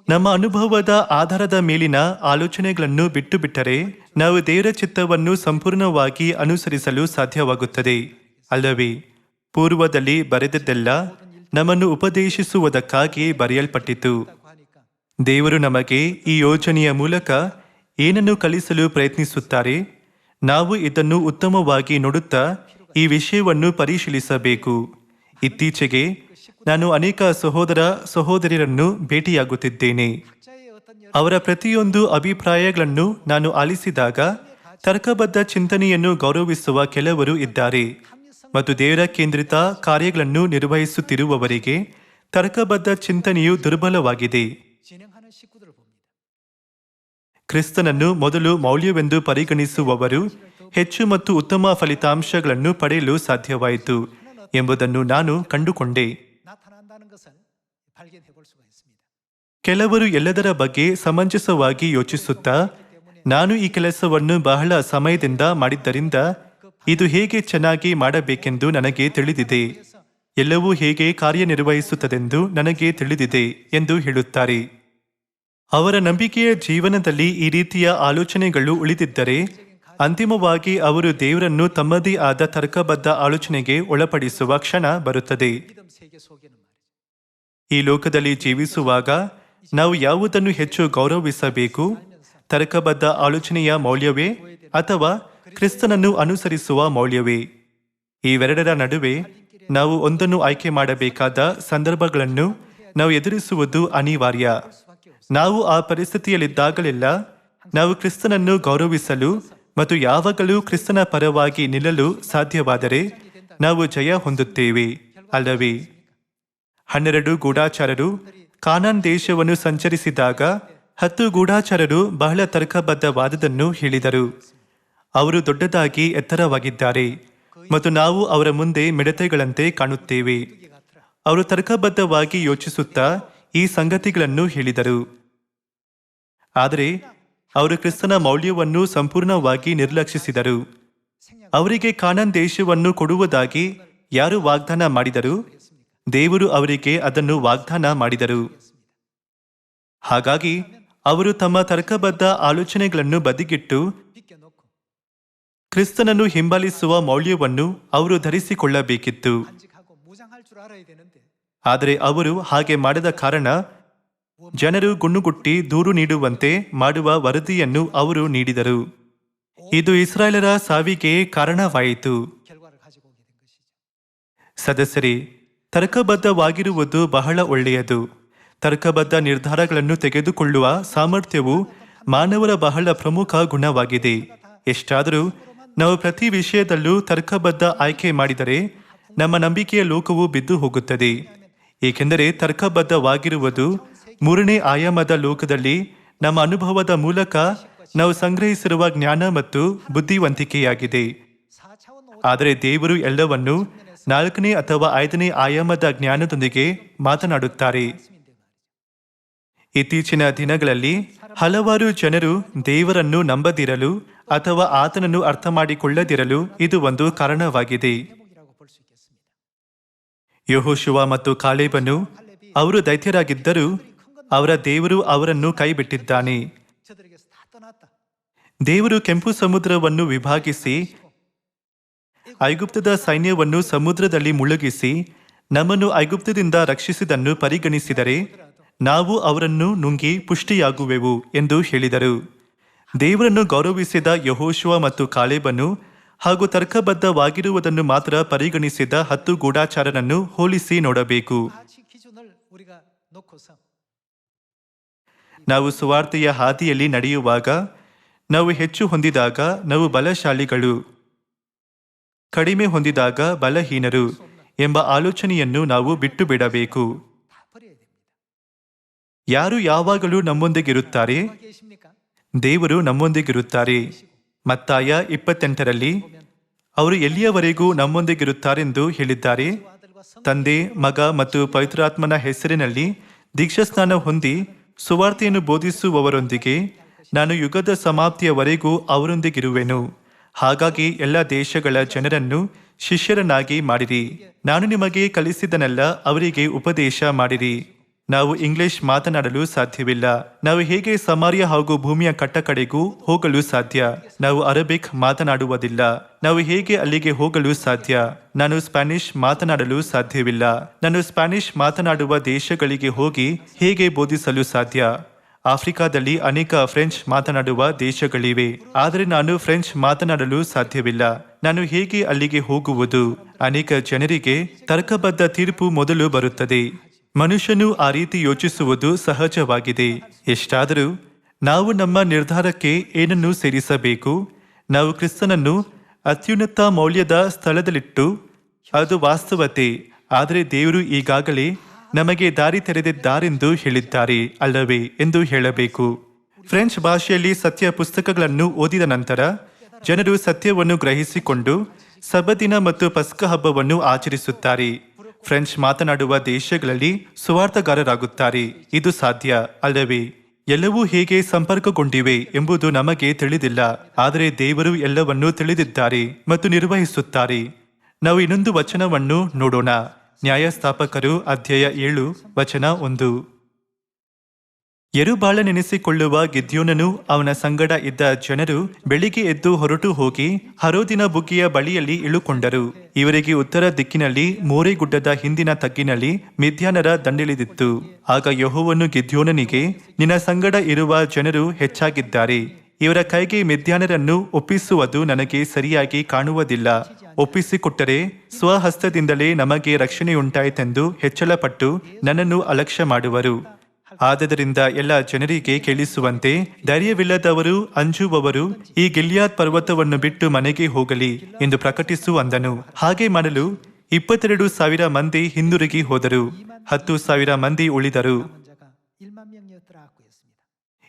ನಮ್ಮ ಅನುಭವದ ಆಧಾರದ ಮೇಲಿನ ಆಲೋಚನೆಗಳನ್ನು ಬಿಟ್ಟು ಬಿಟ್ಟರೆ ನಾವು ದೇವರ ಚಿತ್ತವನ್ನು ಸಂಪೂರ್ಣವಾಗಿ ಅನುಸರಿಸಲು ಸಾಧ್ಯವಾಗುತ್ತದೆ ಅಲ್ಲವೇ? ಪೂರ್ವದಲ್ಲಿ ಬರೆದದ್ದೆಲ್ಲ ನಮ್ಮನ್ನು ಉಪದೇಶಿಸುವುದಕ್ಕಾಗಿ ಬರೆಯಲ್ಪಟ್ಟಿತು. ದೇವರು ನಮಗೆ ಈ ಯೋಜನೆಯ ಮೂಲಕ ಏನನ್ನು ಕಲಿಸಲು ಪ್ರಯತ್ನಿಸುತ್ತಾರೆ? ನಾವು ಇದನ್ನು ಉತ್ತಮವಾಗಿ ನೋಡುತ್ತಾ ಈ ವಿಷಯವನ್ನು ಪರಿಶೀಲಿಸಬೇಕು. ಇತ್ತೀಚೆಗೆ ನಾನು ಅನೇಕ ಸಹೋದರ ಸಹೋದರಿಯರನ್ನು ಭೇಟಿಯಾಗುತ್ತಿದ್ದೇನೆ. ಅವರ ಪ್ರತಿಯೊಂದು ಅಭಿಪ್ರಾಯಗಳನ್ನು ನಾನು ಆಲಿಸಿದಾಗ ತರ್ಕಬದ್ಧ ಚಿಂತನೆಯನ್ನು ಗೌರವಿಸುವ ಕೆಲವರು ಇದ್ದಾರೆ ಮತ್ತು ದೇವರ ಕೇಂದ್ರಿತ ಕಾರ್ಯಗಳನ್ನು ನಿರ್ವಹಿಸುತ್ತಿರುವವರಿಗೆ ತರ್ಕಬದ್ಧ ಚಿಂತನೆಯು ದುರ್ಬಲವಾಗಿದೆ. ಕ್ರಿಸ್ತನನ್ನು ಮೊದಲು ಮೌಲ್ಯವೆಂದು ಪರಿಗಣಿಸುವವರು ಹೆಚ್ಚು ಮತ್ತು ಉತ್ತಮ ಫಲಿತಾಂಶಗಳನ್ನು ಪಡೆಯಲು ಸಾಧ್ಯವಾಯಿತು ಎಂಬುದನ್ನು ನಾನು ಕಂಡುಕೊಂಡೆ. ಕೆಲವರು ಎಲ್ಲದರ ಬಗ್ಗೆ ಸಮಂಜಸವಾಗಿ ಯೋಚಿಸುತ್ತಾ, ನಾನು ಈ ಕೆಲಸವನ್ನು ಬಹಳ ಸಮಯದಿಂದ ಮಾಡಿದ್ದರಿಂದ ಇದು ಹೇಗೆ ಚೆನ್ನಾಗಿ ಮಾಡಬೇಕೆಂದು ನನಗೆ ತಿಳಿದಿದೆ, ಎಲ್ಲವೂ ಹೇಗೆ ಕಾರ್ಯನಿರ್ವಹಿಸುತ್ತದೆಂದು ನನಗೆ ತಿಳಿದಿದೆ ಎಂದು ಹೇಳುತ್ತಾರೆ. ಅವರ ನಂಬಿಕೆಯ ಜೀವನದಲ್ಲಿ ಈ ರೀತಿಯ ಆಲೋಚನೆಗಳು ಉಳಿದಿದ್ದರೆ ಅಂತಿಮವಾಗಿ ಅವರು ದೇವರನ್ನು ತಮ್ಮದೇ ಆದ ತರ್ಕಬದ್ಧ ಆಲೋಚನೆಗೆ ಒಳಪಡಿಸುವ ಕ್ಷಣ ಬರುತ್ತದೆ. ಈ ಲೋಕದಲ್ಲಿ ಜೀವಿಸುವಾಗ ನಾವು ಯಾವುದನ್ನು ಹೆಚ್ಚು ಗೌರವಿಸಬೇಕು? ತರ್ಕಬದ್ಧ ಆಲೋಚನೆಯ ಮೌಲ್ಯವೇ ಅಥವಾ ಕ್ರಿಸ್ತನನ್ನು ಅನುಸರಿಸುವ ಮೌಲ್ಯವೇ? ಇವೆರಡರ ನಡುವೆ ನಾವು ಒಂದನ್ನು ಆಯ್ಕೆ ಮಾಡಬೇಕಾದ ಸಂದರ್ಭಗಳನ್ನು ನಾವು ಎದುರಿಸುವುದು ಅನಿವಾರ್ಯ. ನಾವು ಆ ಪರಿಸ್ಥಿತಿಯಲ್ಲಿದ್ದಾಗಲೆಲ್ಲ ನಾವು ಕ್ರಿಸ್ತನನ್ನು ಗೌರವಿಸಲು ಮತ್ತು ಯಾವಾಗಲೂ ಕ್ರಿಸ್ತನ ಪರವಾಗಿ ನಿಲ್ಲಲು ಸಾಧ್ಯವಾದರೆ ನಾವು ಜಯ ಹೊಂದುತ್ತೇವೆ ಅಲ್ಲವೇ? 12 ಗೂಢಾಚಾರರು ಕಾನಾನ್ ದೇಶವನ್ನು ಸಂಚರಿಸಿದಾಗ 10 ಗೂಢಾಚಾರರು ಬಹಳ ತರ್ಕಬದ್ಧವಾದದನ್ನು ಹೇಳಿದರು. ಅವರು ದೊಡ್ಡದಾಗಿ ಎತ್ತರವಾಗಿದ್ದಾರೆ ಮತ್ತು ನಾವು ಅವರ ಮುಂದೆ ಮಿಡತೆಗಳಂತೆ ಕಾಣುತ್ತೇವೆ. ಅವರು ತರ್ಕಬದ್ಧವಾಗಿ ಯೋಚಿಸುತ್ತಾ ಈ ಸಂಗತಿಗಳನ್ನು ಹೇಳಿದರು. ಆದರೆ ಅವರು ಕ್ರಿಸ್ತನ ಮೌಲ್ಯವನ್ನು ಸಂಪೂರ್ಣವಾಗಿ ನಿರ್ಲಕ್ಷಿಸಿದರು. ಅವರಿಗೆ ಕಾನಾನ್ ದೇಶವನ್ನು ಕೊಡುವುದಾಗಿ ಯಾರು ವಾಗ್ದಾನ ಮಾಡಿದರು? ದೇವರು ಅವರಿಗೆ ಅದನ್ನು ವಾಗ್ದಾನ ಮಾಡಿದರು. ಹಾಗಾಗಿ ಅವರು ತಮ್ಮ ತರ್ಕಬದ್ಧ ಆಲೋಚನೆಗಳನ್ನು ಬದಿಗಿಟ್ಟು ಕ್ರಿಸ್ತನನ್ನು ಹಿಂಬಾಲಿಸುವ ಮೌಲ್ಯವನ್ನು ಅವರು ಧರಿಸಿಕೊಳ್ಳಬೇಕಿತ್ತು. ಆದರೆ ಅವರು ಹಾಗೆ ಮಾಡದ ಕಾರಣ ಜನರು ಗುಣ್ಣುಗುಟ್ಟಿ ದೂರು ನೀಡುವಂತೆ ಮಾಡುವ ವರದಿಯನ್ನು ಅವರು ನೀಡಿದರು. ಇದು ಇಸ್ರಾಯೇಲರ ಸಾವಿಗೆ ಕಾರಣವಾಯಿತು. ಸದಸ್ಯರೇ, ತರ್ಕಬದ್ಧವಾಗಿರುವುದು ಬಹಳ ಒಳ್ಳೆಯದು. ತರ್ಕಬದ್ಧ ನಿರ್ಧಾರಗಳನ್ನು ತೆಗೆದುಕೊಳ್ಳುವ ಸಾಮರ್ಥ್ಯವು ಮಾನವರ ಬಹಳ ಪ್ರಮುಖ ಗುಣವಾಗಿದೆ. ಎಷ್ಟಾದರೂ ನಾವು ಪ್ರತಿ ವಿಷಯದಲ್ಲೂ ತರ್ಕಬದ್ಧ ಆಯ್ಕೆ ಮಾಡಿದರೆ ನಮ್ಮ ನಂಬಿಕೆಯ ಲೋಕವು ಬಿದ್ದು ಹೋಗುತ್ತದೆ. ಏಕೆಂದರೆ ತರ್ಕಬದ್ಧವಾಗಿರುವುದು 3ನೇ ಆಯಾಮದ ಲೋಕದಲ್ಲಿ ನಮ್ಮ ಅನುಭವದ ಮೂಲಕ ನಾವು ಸಂಗ್ರಹಿಸಿರುವ ಜ್ಞಾನ ಮತ್ತು ಬುದ್ಧಿವಂತಿಕೆಯಾಗಿದೆ. ಆದರೆ ದೇವರು ಎಲ್ಲವನ್ನೂ 4ನೇ ಅಥವಾ 5ನೇ ಆಯಾಮದ ಜ್ಞಾನದೊಂದಿಗೆ ಮಾತನಾಡುತ್ತಾರೆ. ಇತ್ತೀಚಿನ ದಿನಗಳಲ್ಲಿ ಹಲವಾರು ಜನರು ದೇವರನ್ನು ನಂಬದಿರಲು ಅಥವಾ ಆತನನ್ನು ಅರ್ಥ ಮಾಡಿಕೊಳ್ಳದಿರಲು ಇದು ಒಂದು ಕಾರಣವಾಗಿದೆ. ಯೆಹೋಶುವ ಮತ್ತು ಕಾಲೇಬನು ಅವರು ದೈತ್ಯರಾಗಿದ್ದರೂ ಅವರ ದೇವರು ಅವರನ್ನು ಕೈಬಿಟ್ಟಿದ್ದಾನೆ. ದೇವರು ಕೆಂಪು ಸಮುದ್ರವನ್ನು ವಿಭಾಗಿಸಿ ಐಗುಪ್ತದ ಸೈನ್ಯವನ್ನು ಸಮುದ್ರದಲ್ಲಿ ಮುಳುಗಿಸಿ ನಮ್ಮನ್ನು ಐಗುಪ್ತದಿಂದ ರಕ್ಷಿಸಿದನ್ನು ಪರಿಗಣಿಸಿದರೆ ನಾವು ಅವರನ್ನು ನುಂಗಿ ಪುಷ್ಟಿಯಾಗುವೆವು ಎಂದು ಹೇಳಿದರು. ದೇವರನ್ನು ಗೌರವಿಸಿದ ಯೆಹೋಶುವ ಮತ್ತು ಕಾಲೇಬನು ಹಾಗೂ ತರ್ಕಬದ್ಧವಾಗಿರುವುದನ್ನು ಮಾತ್ರ ಪರಿಗಣಿಸಿದ 10 ಗೂಢಾಚಾರರನ್ನು ಹೋಲಿಸಿ ನೋಡಬೇಕು. ನಾವು ಸುವಾರ್ತೆಯ ಹಾದಿಯಲ್ಲಿ ನಡೆಯುವಾಗ ನಾವು ಹೆಚ್ಚು ಹೊಂದಿದಾಗ ನಾವು ಬಲಶಾಲಿಗಳು, ಕಡಿಮೆ ಹೊಂದಿದಾಗ ಬಲಹೀನರು ಎಂಬ ಆಲೋಚನೆಯನ್ನು ನಾವು ಬಿಟ್ಟು ಬಿಡಬೇಕು. ಯಾರು ಯಾವಾಗಲೂ ನಮ್ಮೊಂದಿಗಿರುತ್ತಾರೆ? ದೇವರು ನಮ್ಮೊಂದಿಗಿರುತ್ತಾರೆ. ಮತ್ತಾಯ 28ರಲ್ಲಿ ಅವರು ಎಲ್ಲಿಯವರೆಗೂ ನಮ್ಮೊಂದಿಗಿರುತ್ತಾರೆಂದು ಹೇಳಿದ್ದಾರೆ? ತಂದೆ, ಮಗ ಮತ್ತು ಪವಿತ್ರಾತ್ಮನ ಹೆಸರಿನಲ್ಲಿ ದೀಕ್ಷಾಸ್ನಾನ ಹೊಂದಿ ಸುವಾರ್ತೆಯನ್ನು ಬೋಧಿಸುವವರೊಂದಿಗೆ ನಾನು ಯುಗದ ಸಮಾಪ್ತಿಯವರೆಗೂ ಅವರೊಂದಿಗಿರುವೆನು. ಹಾಗಾಗಿ ಎಲ್ಲ ದೇಶಗಳ ಜನರನ್ನು ಶಿಷ್ಯರನ್ನಾಗಿ ಮಾಡಿರಿ. ನಾನು ನಿಮಗೆ ಕಲಿಸಿದನೆಲ್ಲ ಅವರಿಗೆ ಉಪದೇಶ ಮಾಡಿರಿ. ನಾವು ಇಂಗ್ಲಿಷ್ ಮಾತನಾಡಲು ಸಾಧ್ಯವಿಲ್ಲ. ನಾವು ಹೇಗೆ ಸಮಾರ್ಯ ಹಾಗೂ ಭೂಮಿಯ ಕಟ್ಟಕಡೆಗೂ ಹೋಗಲು ಸಾಧ್ಯ? ನಾವು ಅರಬಿಕ್ ಮಾತನಾಡುವುದಿಲ್ಲ. ನಾವು ಹೇಗೆ ಅಲ್ಲಿಗೆ ಹೋಗಲು ಸಾಧ್ಯ? ನಾನು ಸ್ಪ್ಯಾನಿಷ್ ಮಾತನಾಡಲು ಸಾಧ್ಯವಿಲ್ಲ. ನಾನು ಸ್ಪ್ಯಾನಿಷ್ ಮಾತನಾಡುವ ದೇಶಗಳಿಗೆ ಹೋಗಿ ಹೇಗೆ ಬೋಧಿಸಲು ಸಾಧ್ಯ? ಆಫ್ರಿಕಾದಲ್ಲಿ ಅನೇಕ ಫ್ರೆಂಚ್ ಮಾತನಾಡುವ ದೇಶಗಳಿವೆ, ಆದರೆ ನಾನು ಫ್ರೆಂಚ್ ಮಾತನಾಡಲು ಸಾಧ್ಯವಿಲ್ಲ. ನಾನು ಹೇಗೆ ಅಲ್ಲಿಗೆ ಹೋಗುವುದು? ಅನೇಕ ಜನರಿಗೆ ತರ್ಕಬದ್ಧ ತೀರ್ಪು ಮೊದಲು ಬರುತ್ತದೆ. ಮನುಷ್ಯನು ಆ ರೀತಿ ಯೋಚಿಸುವುದು ಸಹಜವಾಗಿದೆ. ಎಷ್ಟಾದರೂ ನಾವು ನಮ್ಮ ನಿರ್ಧಾರಕ್ಕೆ ಏನನ್ನು ಸೇರಿಸಬೇಕು? ನಾವು ಕ್ರಿಸ್ತನನ್ನು ಅತ್ಯುನ್ನತ ಮೌಲ್ಯದ ಸ್ಥಳದಲ್ಲಿಟ್ಟು ಅದು ವಾಸ್ತವತೆ. ಆದರೆ ದೇವರು ಈಗಾಗಲೇ ನಮಗೆ ದಾರಿ ತೆರೆದಿದ್ದಾರೆಂದು ಹೇಳಿದ್ದಾರೆ ಅಲ್ಲವೇ ಎಂದು ಹೇಳಬೇಕು. ಫ್ರೆಂಚ್ ಭಾಷೆಯಲ್ಲಿ ಸತ್ಯ ಪುಸ್ತಕಗಳನ್ನು ಓದಿದ ನಂತರ ಜನರು ಸತ್ಯವನ್ನು ಗ್ರಹಿಸಿಕೊಂಡು ಸಬ್ಬದಿನ ಮತ್ತು ಪಸ್ಕ ಹಬ್ಬವನ್ನು ಆಚರಿಸುತ್ತಾರೆ. ಫ್ರೆಂಚ್ ಮಾತನಾಡುವ ದೇಶಗಳಲ್ಲಿ ಸುವಾರ್ತೆಗಾರರಾಗುತ್ತಾರೆ. ಇದು ಸಾಧ್ಯ ಅಲ್ಲವೇ? ಎಲ್ಲವೂ ಹೇಗೆ ಸಂಪರ್ಕಗೊಂಡಿವೆ ಎಂಬುದು ನಮಗೆ ತಿಳಿದಿಲ್ಲ, ಆದರೆ ದೇವರು ಎಲ್ಲವನ್ನೂ ತಿಳಿದಿದ್ದಾರೆ ಮತ್ತು ನಿರ್ವಹಿಸುತ್ತಾರೆ. ನಾವು ಇನ್ನೊಂದು ವಚನವನ್ನು ನೋಡೋಣ. ನ್ಯಾಯಸ್ಥಾಪಕರು ಅಧ್ಯಾಯ 7 ವಚನ 1. ಯೆರುಬಾಳನೆನಿಸಿಕೊಳ್ಳುವ ಗಿದ್ಯೋನನು ಅವನ ಸಂಗಡ ಇದ್ದ ಜನರು ಬೆಳಿಗ್ಗೆ ಎದ್ದು ಹೊರಟು ಹೋಗಿ ಹರೋದಿನ ಬುಗ್ಗೆಯ ಬಳಿಯಲ್ಲಿ ಇಳುಕೊಂಡರು. ಇವರಿಗೆ ಉತ್ತರ ದಿಕ್ಕಿನಲ್ಲಿ ಮೋರೆ ಗುಡ್ಡದ ಹಿಂದಿನ ತಗ್ಗಿನಲ್ಲಿ ಮಿದ್ಯಾನರ ದಂಡಿಳಿದಿತ್ತು. ಆಗ ಯೆಹೋವನು ಗಿದ್ಯೋನನಿಗೆ, ನಿನ್ನ ಸಂಗಡ ಇರುವ ಜನರು ಹೆಚ್ಚಾಗಿದ್ದಾರೆ. ಇವರ ಕೈಗೆ ಮಿದ್ಯಾನರನ್ನು ಒಪ್ಪಿಸುವುದು ನನಗೆ ಸರಿಯಾಗಿ ಕಾಣುವುದಿಲ್ಲ. ಒಪ್ಪಿಸಿಕೊಟ್ಟರೆ ಸ್ವಹಸ್ತದಿಂದಲೇ ನಮಗೆ ರಕ್ಷಣೆಯುಂಟಾಯಿತೆಂದು ಹೆಚ್ಚಳಪಟ್ಟು ನನ್ನನ್ನು ಅಲಕ್ಷ್ಯ ಮಾಡುವರು. ಆದದರಿಂದ ಎಲ್ಲ ಜನರಿಗೆ ಕೇಳಿಸುವಂತೆ ಧೈರ್ಯವಿಲ್ಲದವರು, ಅಂಜುವವರು ಈ ಗಿಲ್ಯಾದ್ ಪರ್ವತವನ್ನು ಬಿಟ್ಟು ಮನೆಗೆ ಹೋಗಲಿ ಎಂದು ಪ್ರಕಟಿಸು ಅಂದನು. ಹಾಗೆ ಮಾಡಲು 22,000 ಮಂದಿ ಹಿಂದಿರುಗಿ ಹೋದರು. 10,000 ಮಂದಿ ಉಳಿದರು.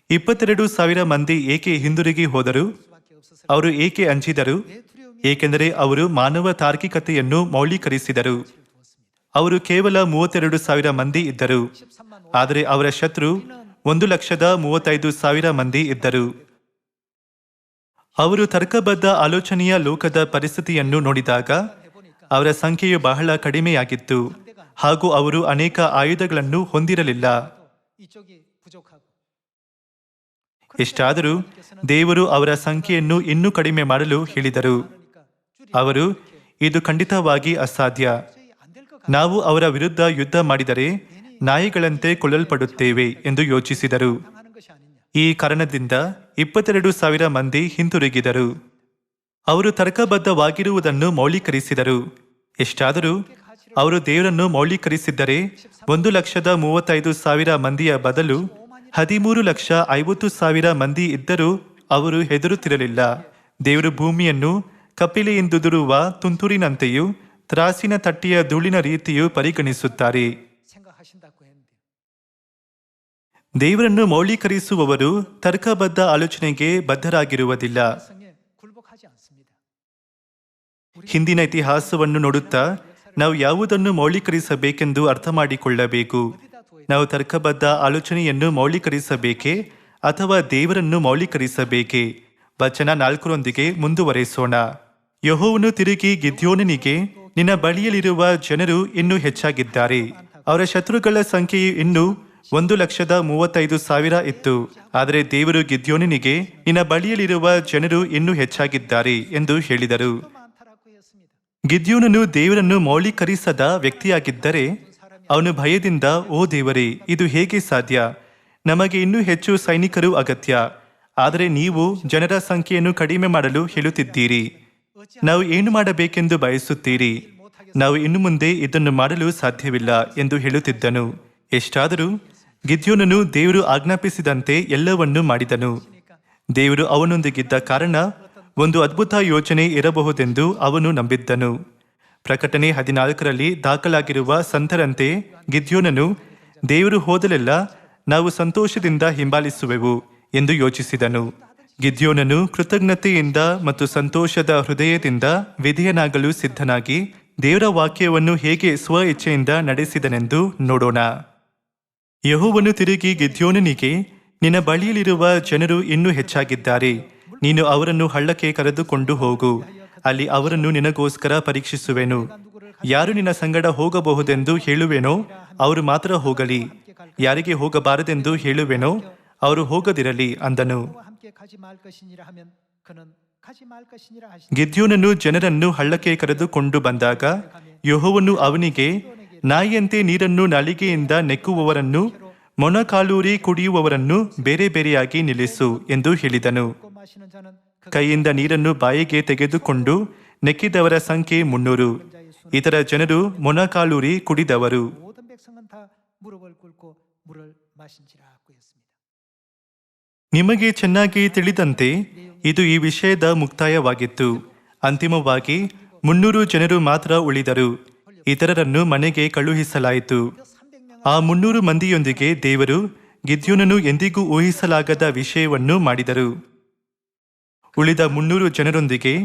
22,000 ಮಂದಿ ಏಕೆ ಹಿಂದಿರುಗಿ ಹೋದರು? ಅವರು ಏಕೆ ಅಂಜಿದರು? ಏಕೆಂದರೆ ಅವರು ಮಾನವ ತಾರ್ಕಿಕತೆಯನ್ನು ಮೌಲ್ಯೀಕರಿಸಿದರು. ಅವರು ಕೇವಲ 32,000 ಮಂದಿ ಇದ್ದರು, ಆದರೆ ಅವರ ಶತ್ರು 1,35,000 ಮಂದಿ ಇದ್ದರು. ಅವರು ತರ್ಕಬದ್ಧ ಆಲೋಚನೆಯ ಲೋಕದ ಪರಿಸ್ಥಿತಿಯನ್ನು ನೋಡಿದಾಗ ಅವರ ಸಂಖ್ಯೆಯು ಬಹಳ ಕಡಿಮೆಯಾಗಿತ್ತು ಹಾಗೂ ಅವರು ಅನೇಕ ಆಯುಧಗಳನ್ನು ಹೊಂದಿರಲಿಲ್ಲ. ಎಷ್ಟಾದರೂ ದೇವರು ಅವರ ಸಂಖ್ಯೆಯನ್ನು ಇನ್ನೂ ಕಡಿಮೆ ಮಾಡಲು ಹೇಳಿದರು. ಅವರು, ಇದು ಖಂಡಿತವಾಗಿ ಅಸಾಧ್ಯ. ನಾವು ಅವರ ವಿರುದ್ಧ ಯುದ್ಧ ಮಾಡಿದರೆ ನಾಯಿಗಳಂತೆ ಕೊಲ್ಲಲ್ಪಡುತ್ತೇವೆ ಎಂದು ಯೋಚಿಸಿದರು. ಈ ಕಾರಣದಿಂದ 22,000 ಮಂದಿ ಹಿಂತಿರುಗಿದರು. ಅವರು ತರ್ಕಬದ್ಧವಾಗಿರುವುದನ್ನು ಮೌಲ್ಯೀಕರಿಸಿದರು. ಎಷ್ಟಾದರೂ ಅವರು ದೇವರನ್ನು ಮೌಲ್ಯೀಕರಿಸಿದ್ದರೆ 1,35,000 ಮಂದಿಯ ಬದಲು 13,50,000 ಮಂದಿ ಇದ್ದರೂ ಅವರು ಹೆದರುತ್ತಿರಲಿಲ್ಲ. ದೇವರು ಭೂಮಿಯನ್ನು ಕಪಿಲೆಯಿಂದುದುರುವ ತುಂತುರಿನಂತೆಯೂ ತ್ರಾಸಿನ ತಟ್ಟೆಯ ಧೂಳಿನ ರೀತಿಯೂ ಪರಿಗಣಿಸುತ್ತಾರೆ. ದೇವರನ್ನು ಮೌಲ್ಯೀಕರಿಸುವವರು ತರ್ಕಬದ್ಧ ಆಲೋಚನೆಗೆ ಬದ್ಧರಾಗಿರುವುದಿಲ್ಲ. ಹಿಂದಿನ ಇತಿಹಾಸವನ್ನು ನೋಡುತ್ತಾ ನಾವು ಯಾವುದನ್ನು ಮೌಲ್ಯೀಕರಿಸಬೇಕೆಂದು ಅರ್ಥ ಮಾಡಿಕೊಳ್ಳಬೇಕು. ನಾವು ತರ್ಕಬದ್ಧ ಆಲೋಚನೆಯನ್ನು ಮೌಲ್ಯೀಕರಿಸಬೇಕೇ ಅಥವಾ ದೇವರನ್ನು ಮೌಲ್ಯೀಕರಿಸಬೇಕೇ? ವಚನ 4ರೊಂದಿಗೆ ಮುಂದುವರೆಸೋಣ. ಯೆಹೋವನು ತಿರುಗಿ ಗಿದ್ಯೋನನಿಗೆ, ನಿನ್ನ ಬಳಿಯಲ್ಲಿರುವ ಜನರು ಇನ್ನೂ ಹೆಚ್ಚಾಗಿದ್ದಾರೆ. ಅವರ ಶತ್ರುಗಳ ಸಂಖ್ಯೆಯು ಇನ್ನೂ 1,35,000 ಇತ್ತು. ಆದರೆ ದೇವರು ಗಿದ್ಯೋನನಿಗೆ, ನಿನ್ನ ಬಳಿಯಲ್ಲಿರುವ ಜನರು ಇನ್ನೂ ಹೆಚ್ಚಾಗಿದ್ದಾರೆ ಎಂದು ಹೇಳಿದರು. ಗಿದ್ಯೋನನು ದೇವರನ್ನು ಮೌಲ್ಯೀಕರಿಸದ ವ್ಯಕ್ತಿಯಾಗಿದ್ದರೆ ಅವನು ಭಯದಿಂದ, ಓ ದೇವರೇ, ಇದು ಹೇಗೆ ಸಾಧ್ಯ? ನಮಗೆ ಇನ್ನೂ ಹೆಚ್ಚು ಸೈನಿಕರು ಅಗತ್ಯ. ಆದರೆ ನೀವು ಜನರ ಸಂಖ್ಯೆಯನ್ನು ಕಡಿಮೆ ಮಾಡಲು ಹೇಳುತ್ತಿದ್ದೀರಿ. ನಾವು ಏನು ಮಾಡಬೇಕೆಂದು ಬಯಸುತ್ತೀರಿ? ನಾವು ಇನ್ನು ಮುಂದೆ ಇದನ್ನು ಮಾಡಲು ಸಾಧ್ಯವಿಲ್ಲ ಎಂದು ಹೇಳುತ್ತಿದ್ದನು. ಎಷ್ಟಾದರೂ ಗಿದ್ಯೋನನು ದೇವರು ಆಜ್ಞಾಪಿಸಿದಂತೆ ಎಲ್ಲವನ್ನೂ ಮಾಡಿದನು. ದೇವರು ಅವನೊಂದಿಗಿದ್ದ ಕಾರಣ ಒಂದು ಅದ್ಭುತ ಯೋಚನೆ ಇರಬಹುದೆಂದು ಅವನು ನಂಬಿದ್ದನು. ಪ್ರಕಟಣೆ 14ರಲ್ಲಿ ದಾಖಲಾಗಿರುವ ಸಂತರಂತೆ ಗಿದ್ಯೋನನು, ದೇವರು ಹೋದಲೆಲ್ಲ ನಾವು ಸಂತೋಷದಿಂದ ಹಿಂಬಾಲಿಸುವೆವು ಎಂದು ಯೋಚಿಸಿದನು. ಗಿದ್ಯೋನನು ಕೃತಜ್ಞತೆಯಿಂದ ಮತ್ತು ಸಂತೋಷದ ಹೃದಯದಿಂದ ವಿಧೇಯನಾಗಲು ಸಿದ್ಧನಾಗಿ ದೇವರ ವಾಕ್ಯವನ್ನು ಹೇಗೆ ಸ್ವ ಇಚ್ಛೆಯಿಂದ ನಡೆಸಿದನೆಂದು ನೋಡೋಣ. ಯೆಹೋವನು ತಿರುಗಿ ಗಿದ್ಯೋನನಿಗೆ, ನಿನ್ನ ಬಳಿಯಲ್ಲಿರುವ ಜನರು ಇನ್ನೂ ಹೆಚ್ಚಾಗಿದ್ದಾರೆ. ನೀನು ಅವರನ್ನು ಹಳ್ಳಕ್ಕೆ ಕರೆದುಕೊಂಡು ಹೋಗು. ಅಲ್ಲಿ ಅವರನ್ನು ನಿನಗೋಸ್ಕರ ಪರೀಕ್ಷಿಸುವೆನು. ಯಾರು ನಿನ್ನ ಸಂಗಡ ಹೋಗಬಹುದೆಂದು ಹೇಳುವೆನೋ ಅವರು ಮಾತ್ರ ಹೋಗಲಿ. ಯಾರಿಗೆ ಹೋಗಬಾರದೆಂದು ಹೇಳುವೆನೋ ಅವರು ಹೋಗದಿರಲಿ ಅಂದನು. ಗಿದ್ಯೋನನು ಜನರನ್ನು ಹಳ್ಳಕ್ಕೆ ಕರೆದುಕೊಂಡು ಬಂದಾಗ ಯೆಹೋವನು ಅವನಿಗೆ, ನಾಯಿಯಂತೆ ನೀರನ್ನು ನಾಲಿಗೆಯಿಂದ ನೆಕ್ಕುವವರನ್ನು, ಮೊಣಕಾಲೂರಿ ಕುಡಿಯುವವರನ್ನು ಬೇರೆ ಬೇರೆಯಾಗಿ ನಿಲ್ಲಿಸು ಎಂದು ಹೇಳಿದನು. ಕೈಯಿಂದ ನೀರನ್ನು ಬಾಯಿಗೆ ತೆಗೆದುಕೊಂಡು ನೆಕ್ಕಿದವರ ಸಂಖ್ಯೆ 300. ಇತರ ಜನರು ಮೊಣಕಾಲೂರಿ ಕುಡಿದವರು. ನಿಮಗೆ ಚೆನ್ನಾಗಿ ತಿಳಿದಂತೆ ಇದು ಈ ವಿಷಯದ ಮುಕ್ತಾಯವಾಗಿತ್ತು. ಅಂತಿಮವಾಗಿ 300 ಜನರು ಮಾತ್ರ ಉಳಿದರು. ಇತರರನ್ನು ಮನೆಗೆ ಕಳುಹಿಸಲಾಯಿತು. ಆ 300 ಮಂದಿಯೊಂದಿಗೆ ದೇವರು ಗಿದ್ಯೋನನು ಎಂದಿಗೂ ಊಹಿಸಲಾಗದ ವಿಷಯವನ್ನು ಮಾಡಿದರು. ಉಳಿದ 300 ಜನರೊಂದಿಗೆ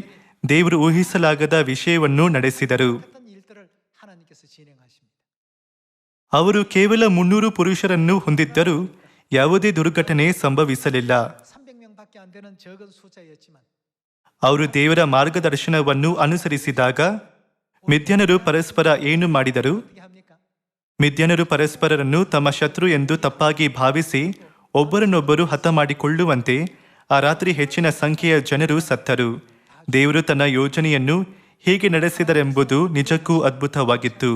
ದೇವರು ಊಹಿಸಲಾಗದ ವಿಷಯವನ್ನು ನಡೆಸಿದರು. ಅವರು ಕೇವಲ 300 ಪುರುಷರನ್ನು ಹೊಂದಿದ್ದರೂ ಯಾವುದೇ ದುರ್ಘಟನೆ ಸಂಭವಿಸಲಿಲ್ಲ. ಅವರು ದೇವರ ಮಾರ್ಗದರ್ಶನವನ್ನು ಅನುಸರಿಸಿದಾಗ ಮಿದ್ಯಾನರು ಪರಸ್ಪರ ಏನು ಮಾಡಿದರು? ಮಿದ್ಯಾನರು ಪರಸ್ಪರರನ್ನು ತಮ್ಮ ಶತ್ರು ಎಂದು ತಪ್ಪಾಗಿ ಭಾವಿಸಿ ಒಬ್ಬರನ್ನೊಬ್ಬರು ಹತ ಮಾಡಿಕೊಳ್ಳುವಂತೆ ಆ ರಾತ್ರಿ ಹೆಚ್ಚಿನ ಸಂಖ್ಯೆಯ ಜನರು ಸತ್ತರು. ದೇವರು ತನ್ನ ಯೋಜನೆಯನ್ನು ಹೇಗೆ ನಡೆಸಿದರೆಂಬುದು ನಿಜಕ್ಕೂ ಅದ್ಭುತವಾಗಿತ್ತು.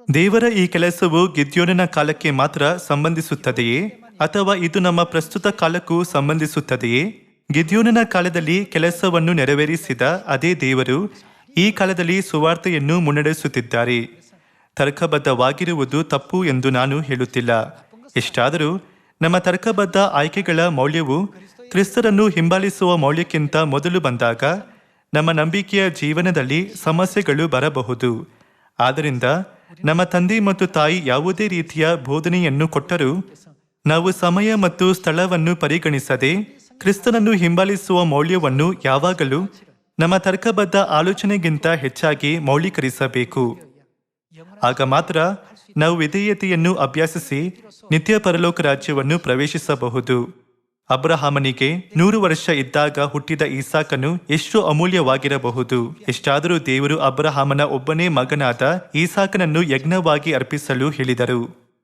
ದೇವರ ಈ ಕೆಲಸವು ಗಿದ್ಯೋನನ ಕಾಲಕ್ಕೆ ಮಾತ್ರ ಸಂಬಂಧಿಸುತ್ತದೆಯೇ ಅಥವಾ ಇದು ನಮ್ಮ ಪ್ರಸ್ತುತ ಕಾಲಕ್ಕೂ ಸಂಬಂಧಿಸುತ್ತದೆಯೇ? ಗಿದ್ಯೋನನ ಕಾಲದಲ್ಲಿ ಕೆಲಸವನ್ನು ನೆರವೇರಿಸಿದ ಅದೇ ದೇವರು ಈ ಕಾಲದಲ್ಲಿ ಸುವಾರ್ತೆಯನ್ನು ಮುನ್ನಡೆಸುತ್ತಿದ್ದಾರೆ. ತರ್ಕಬದ್ಧವಾಗಿರುವುದು ತಪ್ಪು ಎಂದು ನಾನು ಹೇಳುತ್ತಿಲ್ಲ. ಎಷ್ಟಾದರೂ ನಮ್ಮ ತರ್ಕಬದ್ಧ ಆಯ್ಕೆಗಳ ಮೌಲ್ಯವು ಕ್ರಿಸ್ತರನ್ನು ಹಿಂಬಾಲಿಸುವ ಮೌಲ್ಯಕ್ಕಿಂತ ಮೊದಲು ಬಂದಾಗ ನಮ್ಮ ನಂಬಿಕೆಯ ಜೀವನದಲ್ಲಿ ಸಮಸ್ಯೆಗಳು ಬರಬಹುದು. ಆದ್ದರಿಂದ ನಮ್ಮ ತಂದೆ ಮತ್ತು ತಾಯಿ ಯಾವುದೇ ರೀತಿಯ ಬೋಧನೆಯನ್ನು ಕೊಟ್ಟರೂ ನಾವು ಸಮಯ ಮತ್ತು ಸ್ಥಳವನ್ನು ಪರಿಗಣಿಸದೆ ಕ್ರಿಸ್ತನನ್ನು ಹಿಂಬಾಲಿಸುವ ಮೌಲ್ಯವನ್ನು ಯಾವಾಗಲೂ ನಮ್ಮ ತರ್ಕಬದ್ಧ ಆಲೋಚನೆಗಿಂತ ಹೆಚ್ಚಾಗಿ ಮೌಲ್ಯೀಕರಿಸಬೇಕು. ಆಗ ಮಾತ್ರ ನಾವು ವಿಧೇಯತೆಯನ್ನು ಅಭ್ಯಾಸಿಸಿ ನಿತ್ಯ ಪರಲೋಕ ರಾಜ್ಯವನ್ನು ಪ್ರವೇಶಿಸಬಹುದು. ಅಬ್ರಹಾಮನಿಗೆ 100 ವರ್ಷ ಇದ್ದಾಗ ಹುಟ್ಟಿದ ಈಸಾಕನು ಎಷ್ಟು ಅಮೂಲ್ಯವಾಗಿರಬಹುದು. ಎಷ್ಟಾದರೂ ದೇವರು ಅಬ್ರಹಾಮನ ಒಬ್ಬನೇ ಮಗನಾದ ಈಸಾಕನನ್ನು ಯಜ್ಞವಾಗಿ ಅರ್ಪಿಸಲು ಹೇಳಿದರು.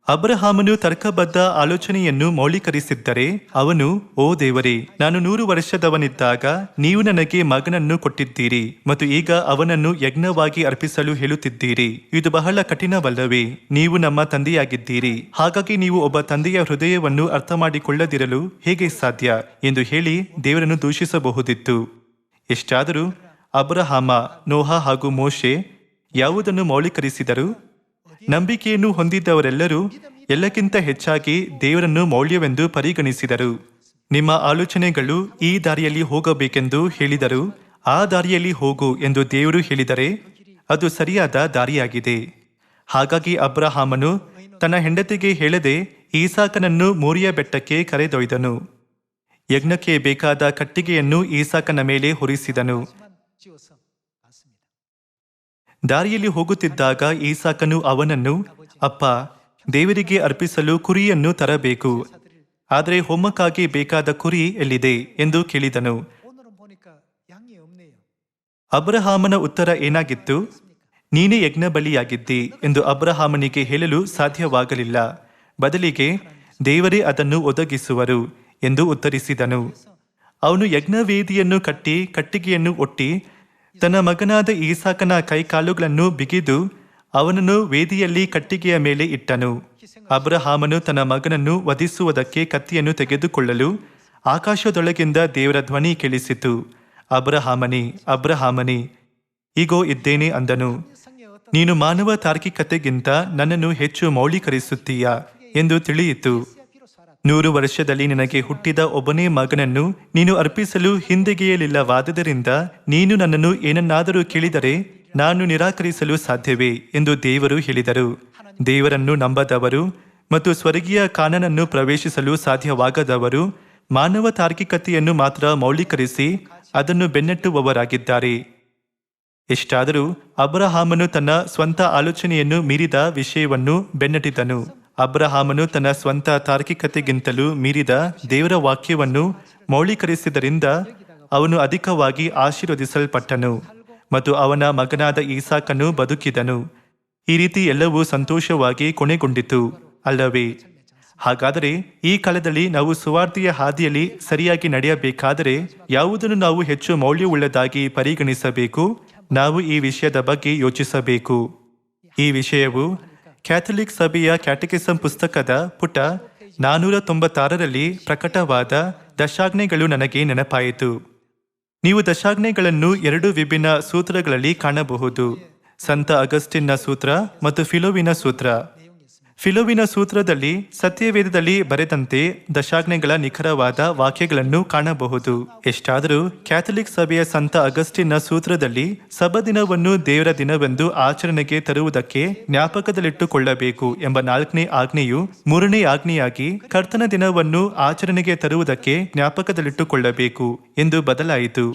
ಅಬ್ರಹಾಮನು ತರ್ಕಬದ್ಧ ಆಲೋಚನೆಯನ್ನು ಮೌಲ್ಯೀಕರಿಸಿದ್ದರೆ ಅವನು, ಓ ದೇವರೇ, ನಾನು 100 ವರ್ಷದವನಿದ್ದಾಗ ನೀವು ನನಗೆ ಮಗನನ್ನು ಕೊಟ್ಟಿದ್ದೀರಿ ಮತ್ತು ಈಗ ಅವನನ್ನು ಯಜ್ಞವಾಗಿ ಅರ್ಪಿಸಲು ಹೇಳುತ್ತಿದ್ದೀರಿ. ಇದು ಬಹಳ ಕಠಿಣವಲ್ಲವೇ? ನೀವು ನಮ್ಮ ತಂದೆಯಾಗಿದ್ದೀರಿ, ಹಾಗಾಗಿ ನೀವು ಒಬ್ಬ ತಂದೆಯ ಹೃದಯವನ್ನು ಅರ್ಥ ಮಾಡಿಕೊಳ್ಳದಿರಲು ಹೇಗೆ ಸಾಧ್ಯ ಎಂದು ಹೇಳಿ ದೇವರನ್ನು ದೂಷಿಸಬಹುದಿತ್ತು. ಎಷ್ಟಾದರೂ ಅಬ್ರಹಾಮ, ನೋಹ ಹಾಗೂ ಮೋಶೆ ಯಾವುದನ್ನು ಮೌಲ್ಯೀಕರಿಸಿದರು? ನಂಬಿಕೆಯನ್ನು ಹೊಂದಿದ್ದವರೆಲ್ಲರೂ ಎಲ್ಲಕ್ಕಿಂತ ಹೆಚ್ಚಾಗಿ ದೇವರನ್ನು ಮೌಲ್ಯವೆಂದು ಪರಿಗಣಿಸಿದರು. ನಿಮ್ಮ ಆಲೋಚನೆಗಳು ಈ ದಾರಿಯಲ್ಲಿ ಹೋಗಬೇಕೆಂದು ಹೇಳಿದರು. ಆ ದಾರಿಯಲ್ಲಿ ಹೋಗು ಎಂದು ದೇವರು ಹೇಳಿದರೆ ಅದು ಸರಿಯಾದ ದಾರಿಯಾಗಿದೆ. ಹಾಗಾಗಿ ಅಬ್ರಹಾಮನು ತನ್ನ ಹೆಂಡತಿಗೆ ಹೇಳದೆ ಈಸಾಕನನ್ನು ಮೋರಿಯ ಬೆಟ್ಟಕ್ಕೆ ಕರೆದೊಯ್ದನು. ಯಜ್ಞಕ್ಕೆ ಬೇಕಾದ ಕಟ್ಟಿಗೆಯನ್ನು ಈಸಾಕನ ಮೇಲೆ ಹೊರಿಸಿದನು. ದಾರಿಯಲ್ಲಿ ಹೋಗುತ್ತಿದ್ದಾಗ ಈಸಾಕನು ಅವನನ್ನು, ಅಪ್ಪ, ದೇವರಿಗೆ ಅರ್ಪಿಸಲು ಕುರಿಯನ್ನು ತರಬೇಕು, ಆದರೆ ಹೋಮಕ್ಕಾಗಿ ಬೇಕಾದ ಕುರಿ ಎಲ್ಲಿದೆ ಎಂದು ಕೇಳಿದನು. ಅಬ್ರಹಾಮನ ಉತ್ತರ ಏನಾಗಿತ್ತು? ನೀನೇ ಯಜ್ಞ ಬಲಿಯಾಗಿದ್ದಿ ಎಂದು ಅಬ್ರಹಾಮನಿಗೆ ಹೇಳಲು ಸಾಧ್ಯವಾಗಲಿಲ್ಲ. ಬದಲಿಗೆ ದೇವರೇ ಅದನ್ನು ಒದಗಿಸುವರು ಎಂದು ಉತ್ತರಿಸಿದನು. ಅವನು ಯಜ್ಞವೇದಿಯನ್ನು ಕಟ್ಟಿ ಕಟ್ಟಿಗೆಯನ್ನು ಒಟ್ಟಿ ತನ್ನ ಮಗನಾದ ಈಸಾಕನ ಕೈಕಾಲುಗಳನ್ನು ಬಿಗಿದು ಅವನನ್ನು ವೇದಿಯಲ್ಲಿ ಕಟ್ಟಿಗೆಯ ಮೇಲೆ ಇಟ್ಟನು. ಅಬ್ರಹಾಮನು ತನ್ನ ಮಗನನ್ನು ವಧಿಸುವುದಕ್ಕೆ ಕತ್ತಿಯನ್ನು ತೆಗೆದುಕೊಳ್ಳಲು ಆಕಾಶದೊಳಗಿಂದ ದೇವರ ಧ್ವನಿ ಕೇಳಿಸಿತು. ಅಬ್ರಹಾಮನೇ, ಅಬ್ರಹಾಮನೇ, ಈಗೋ ಇದ್ದೇನೆ ಅಂದನು. ನೀನು ಮಾನವ ತಾರ್ಕಿಕತೆಗಿಂತ ನನ್ನನ್ನು ಹೆಚ್ಚು ಮೌಲ್ಯೀಕರಿಸುತ್ತೀಯಾ ಎಂದು ತಿಳಿಯಿತು. 100 ವರ್ಷದಲ್ಲಿ ನಿನಗೆ ಹುಟ್ಟಿದ ಒಬ್ಬನೇ ಮಗನನ್ನು ನೀನು ಅರ್ಪಿಸಲು ಹಿಂದೆಗೆಯಲಿಲ್ಲವಾದ್ದರಿಂದ ನೀನು ನನ್ನನ್ನು ಏನನ್ನಾದರೂ ಕೇಳಿದರೆ ನಾನು ನಿರಾಕರಿಸಲು ಸಾಧ್ಯವೇ ಎಂದು ದೇವರು ಹೇಳಿದರು. ದೇವರನ್ನು ನಂಬದವರು ಮತ್ತು ಸ್ವರ್ಗೀಯ ಕಾನನನ್ನು ಪ್ರವೇಶಿಸಲು ಸಾಧ್ಯವಾಗದವರು ಮಾನವ ತಾರ್ಕಿಕತೆಯನ್ನು ಮಾತ್ರ ಮೌಲ್ಯೀಕರಿಸಿ ಅದನ್ನು ಬೆನ್ನಟ್ಟುವವರಾಗಿದ್ದಾರೆ. ಎಷ್ಟಾದರೂ ಅಬ್ರಹಾಮನು ತನ್ನ ಸ್ವಂತ ಆಲೋಚನೆಯನ್ನು ಮೀರಿದ ವಿಷಯವನ್ನು ಬೆನ್ನಟ್ಟಿದನು. ಅಬ್ರಹಾಮನು ತನ್ನ ಸ್ವಂತ ತಾರ್ಕಿಕತೆಗಿಂತಲೂ ಮೀರಿದ ದೇವರ ವಾಕ್ಯವನ್ನು ಮೌಲ್ಯೀಕರಿಸಿದ್ದರಿಂದ ಅವನು ಅಧಿಕವಾಗಿ ಆಶೀರ್ವದಿಸಲ್ಪಟ್ಟನು ಮತ್ತು ಅವನ ಮಗನಾದ ಈಸಾಕನು ಬದುಕಿದನು. ಈ ರೀತಿ ಎಲ್ಲವೂ ಸಂತೋಷವಾಗಿ ಕೊನೆಗೊಂಡಿತು ಅಲ್ಲವೇ? ಹಾಗಾದರೆ ಈ ಕಾಲದಲ್ಲಿ ನಾವು ಸುವಾರ್ತೆಯ ಹಾದಿಯಲ್ಲಿ ಸರಿಯಾಗಿ ನಡೆಯಬೇಕಾದರೆ ಯಾವುದನ್ನು ನಾವು ಹೆಚ್ಚು ಮೌಲ್ಯವುಳ್ಳದಾಗಿ ಪರಿಗಣಿಸಬೇಕು? ನಾವು ಈ ವಿಷಯದ ಬಗ್ಗೆ ಯೋಚಿಸಬೇಕು. ಈ ವಿಷಯವು ಕ್ಯಾಥಲಿಕ್ ಸಭೆಯ ಕ್ಯಾಟೆಕಿಸಂ ಪುಸ್ತಕದ ಪುಟ 496ರಲ್ಲಿ ಪ್ರಕಟವಾದ ದಶಾಜ್ಞೆಗಳು ನನಗೆ ನೆನಪಾಯಿತು. ನೀವು ದಶಾಜ್ಞೆಗಳನ್ನು 2 ವಿಭಿನ್ನ ಸೂತ್ರಗಳಲ್ಲಿ ಕಾಣಬಹುದು: ಸಂತ ಅಗಸ್ಟಿನ್ನ ಸೂತ್ರ ಮತ್ತು ಫಿಲೋವಿನ ಸೂತ್ರ. ಫಿಲೋವಿನ ಸೂತ್ರದಲ್ಲಿ ಸತ್ಯವೇದದಲ್ಲಿ ಬರೆದಂತೆ ದಶಾಜ್ಞೆಗಳ ನಿಖರವಾದ ವಾಕ್ಯಗಳನ್ನು ಕಾಣಬಹುದು. ಎಷ್ಟಾದರೂ ಕ್ಯಾಥಲಿಕ್ ಸಭೆಯ ಸಂತ ಅಗಸ್ಟಿನ್ನ ಸೂತ್ರದಲ್ಲಿ ಸಬ್ಬದಿನವನ್ನು ದೇವರ ದಿನವೆಂದು ಆಚರಣೆಗೆ ತರುವುದಕ್ಕೆ ಜ್ಞಾಪಕದಲ್ಲಿಟ್ಟುಕೊಳ್ಳಬೇಕು ಎಂಬ 4ನೇ ಆಜ್ಞೆಯು 3ನೇ ಆಜ್ಞೆಯಾಗಿ ಕರ್ತನ ದಿನವನ್ನು ಆಚರಣೆಗೆ ತರುವುದಕ್ಕೆ ಜ್ಞಾಪಕದಲ್ಲಿಟ್ಟುಕೊಳ್ಳಬೇಕು ಎಂದು ಬದಲಾಯಿತು.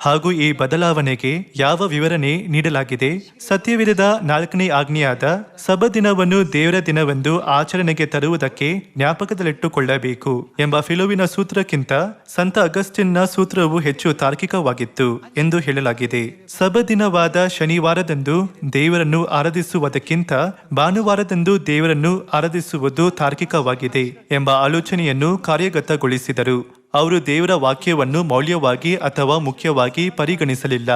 ಹಾಗೂ ಈ ಬದಲಾವಣೆಗೆ ಯಾವ ವಿವರಣೆ ನೀಡಲಾಗಿದೆ? ಸತ್ಯವೇದದ 4ನೇ ಆಜ್ಞೆಯಾದ ಸಬ್ಬದಿನವನ್ನು ದೇವರ ದಿನವೆಂದು ಆಚರಣೆಗೆ ತರುವುದಕ್ಕೆ ಜ್ಞಾಪಕದಲ್ಲಿಟ್ಟುಕೊಳ್ಳಬೇಕು ಎಂಬ ಫಿಲೋವಿನ ಸೂತ್ರಕ್ಕಿಂತ ಸಂತ ಅಗಸ್ಟಿನ್ನ ಸೂತ್ರವು ಹೆಚ್ಚು ತಾರ್ಕಿಕವಾಗಿತ್ತು ಎಂದು ಹೇಳಲಾಗಿದೆ. ಸಬ್ಬದಿನವಾದ ಶನಿವಾರದಂದು ದೇವರನ್ನು ಆರಾಧಿಸುವುದಕ್ಕಿಂತ ಭಾನುವಾರದಂದು ದೇವರನ್ನು ಆರಾಧಿಸುವುದು ತಾರ್ಕಿಕವಾಗಿದೆ ಎಂಬ ಆಲೋಚನೆಯನ್ನು ಕಾರ್ಯಗತಗೊಳಿಸಿದರು. ಅವರು ದೇವರ ವಾಕ್ಯವನ್ನು ಮೌಲ್ಯವಾಗಿ ಅಥವಾ ಮುಖ್ಯವಾಗಿ ಪರಿಗಣಿಸಲಿಲ್ಲ.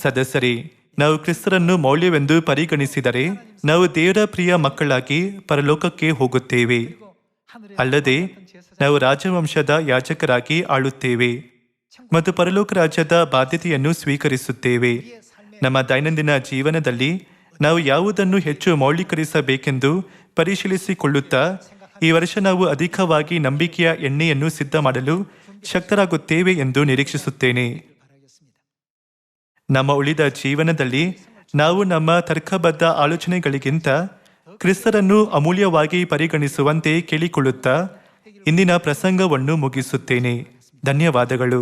ಸದಸ್ಯರೇ, ನಾವು ಕ್ರಿಸ್ತರನ್ನು ಮೌಲ್ಯವೆಂದು ಪರಿಗಣಿಸಿದರೆ ನಾವು ದೇವರ ಪ್ರಿಯ ಮಕ್ಕಳಾಗಿ ಪರಲೋಕಕ್ಕೆ ಹೋಗುತ್ತೇವೆ. ಅಲ್ಲದೆ ನಾವು ರಾಜವಂಶದ ಯಾಜಕರಾಗಿ ಆಳುತ್ತೇವೆ ಮತ್ತು ಪರಲೋಕ ರಾಜ್ಯದ ಬಾಧ್ಯತೆಯನ್ನು ಸ್ವೀಕರಿಸುತ್ತೇವೆ. ನಮ್ಮ ದೈನಂದಿನ ಜೀವನದಲ್ಲಿ ನಾವು ಯಾವುದನ್ನು ಹೆಚ್ಚು ಮೌಲ್ಯೀಕರಿಸಬೇಕೆಂದು ಪರಿಶೀಲಿಸಿಕೊಳ್ಳುತ್ತಾ ಈ ವರ್ಷ ನಾವು ಅಧಿಕವಾಗಿ ನಂಬಿಕೆಯ ಎಣ್ಣೆಯನ್ನು ಸಿದ್ಧ ಮಾಡಲು ಶಕ್ತರಾಗುತ್ತೇವೆ ಎಂದು ನಿರೀಕ್ಷಿಸುತ್ತೇನೆ. ನಮ್ಮ ಉಳಿದ ಜೀವನದಲ್ಲಿ ನಾವು ನಮ್ಮ ತರ್ಕಬದ್ಧ ಆಲೋಚನೆಗಳಿಗಿಂತ ಕ್ರಿಸ್ತರನ್ನು ಅಮೂಲ್ಯವಾಗಿ ಪರಿಗಣಿಸುವಂತೆ ಕೇಳಿಕೊಳ್ಳುತ್ತಾ ಇಂದಿನ ಪ್ರಸಂಗವನ್ನು ಮುಗಿಸುತ್ತೇನೆ. ಧನ್ಯವಾದಗಳು.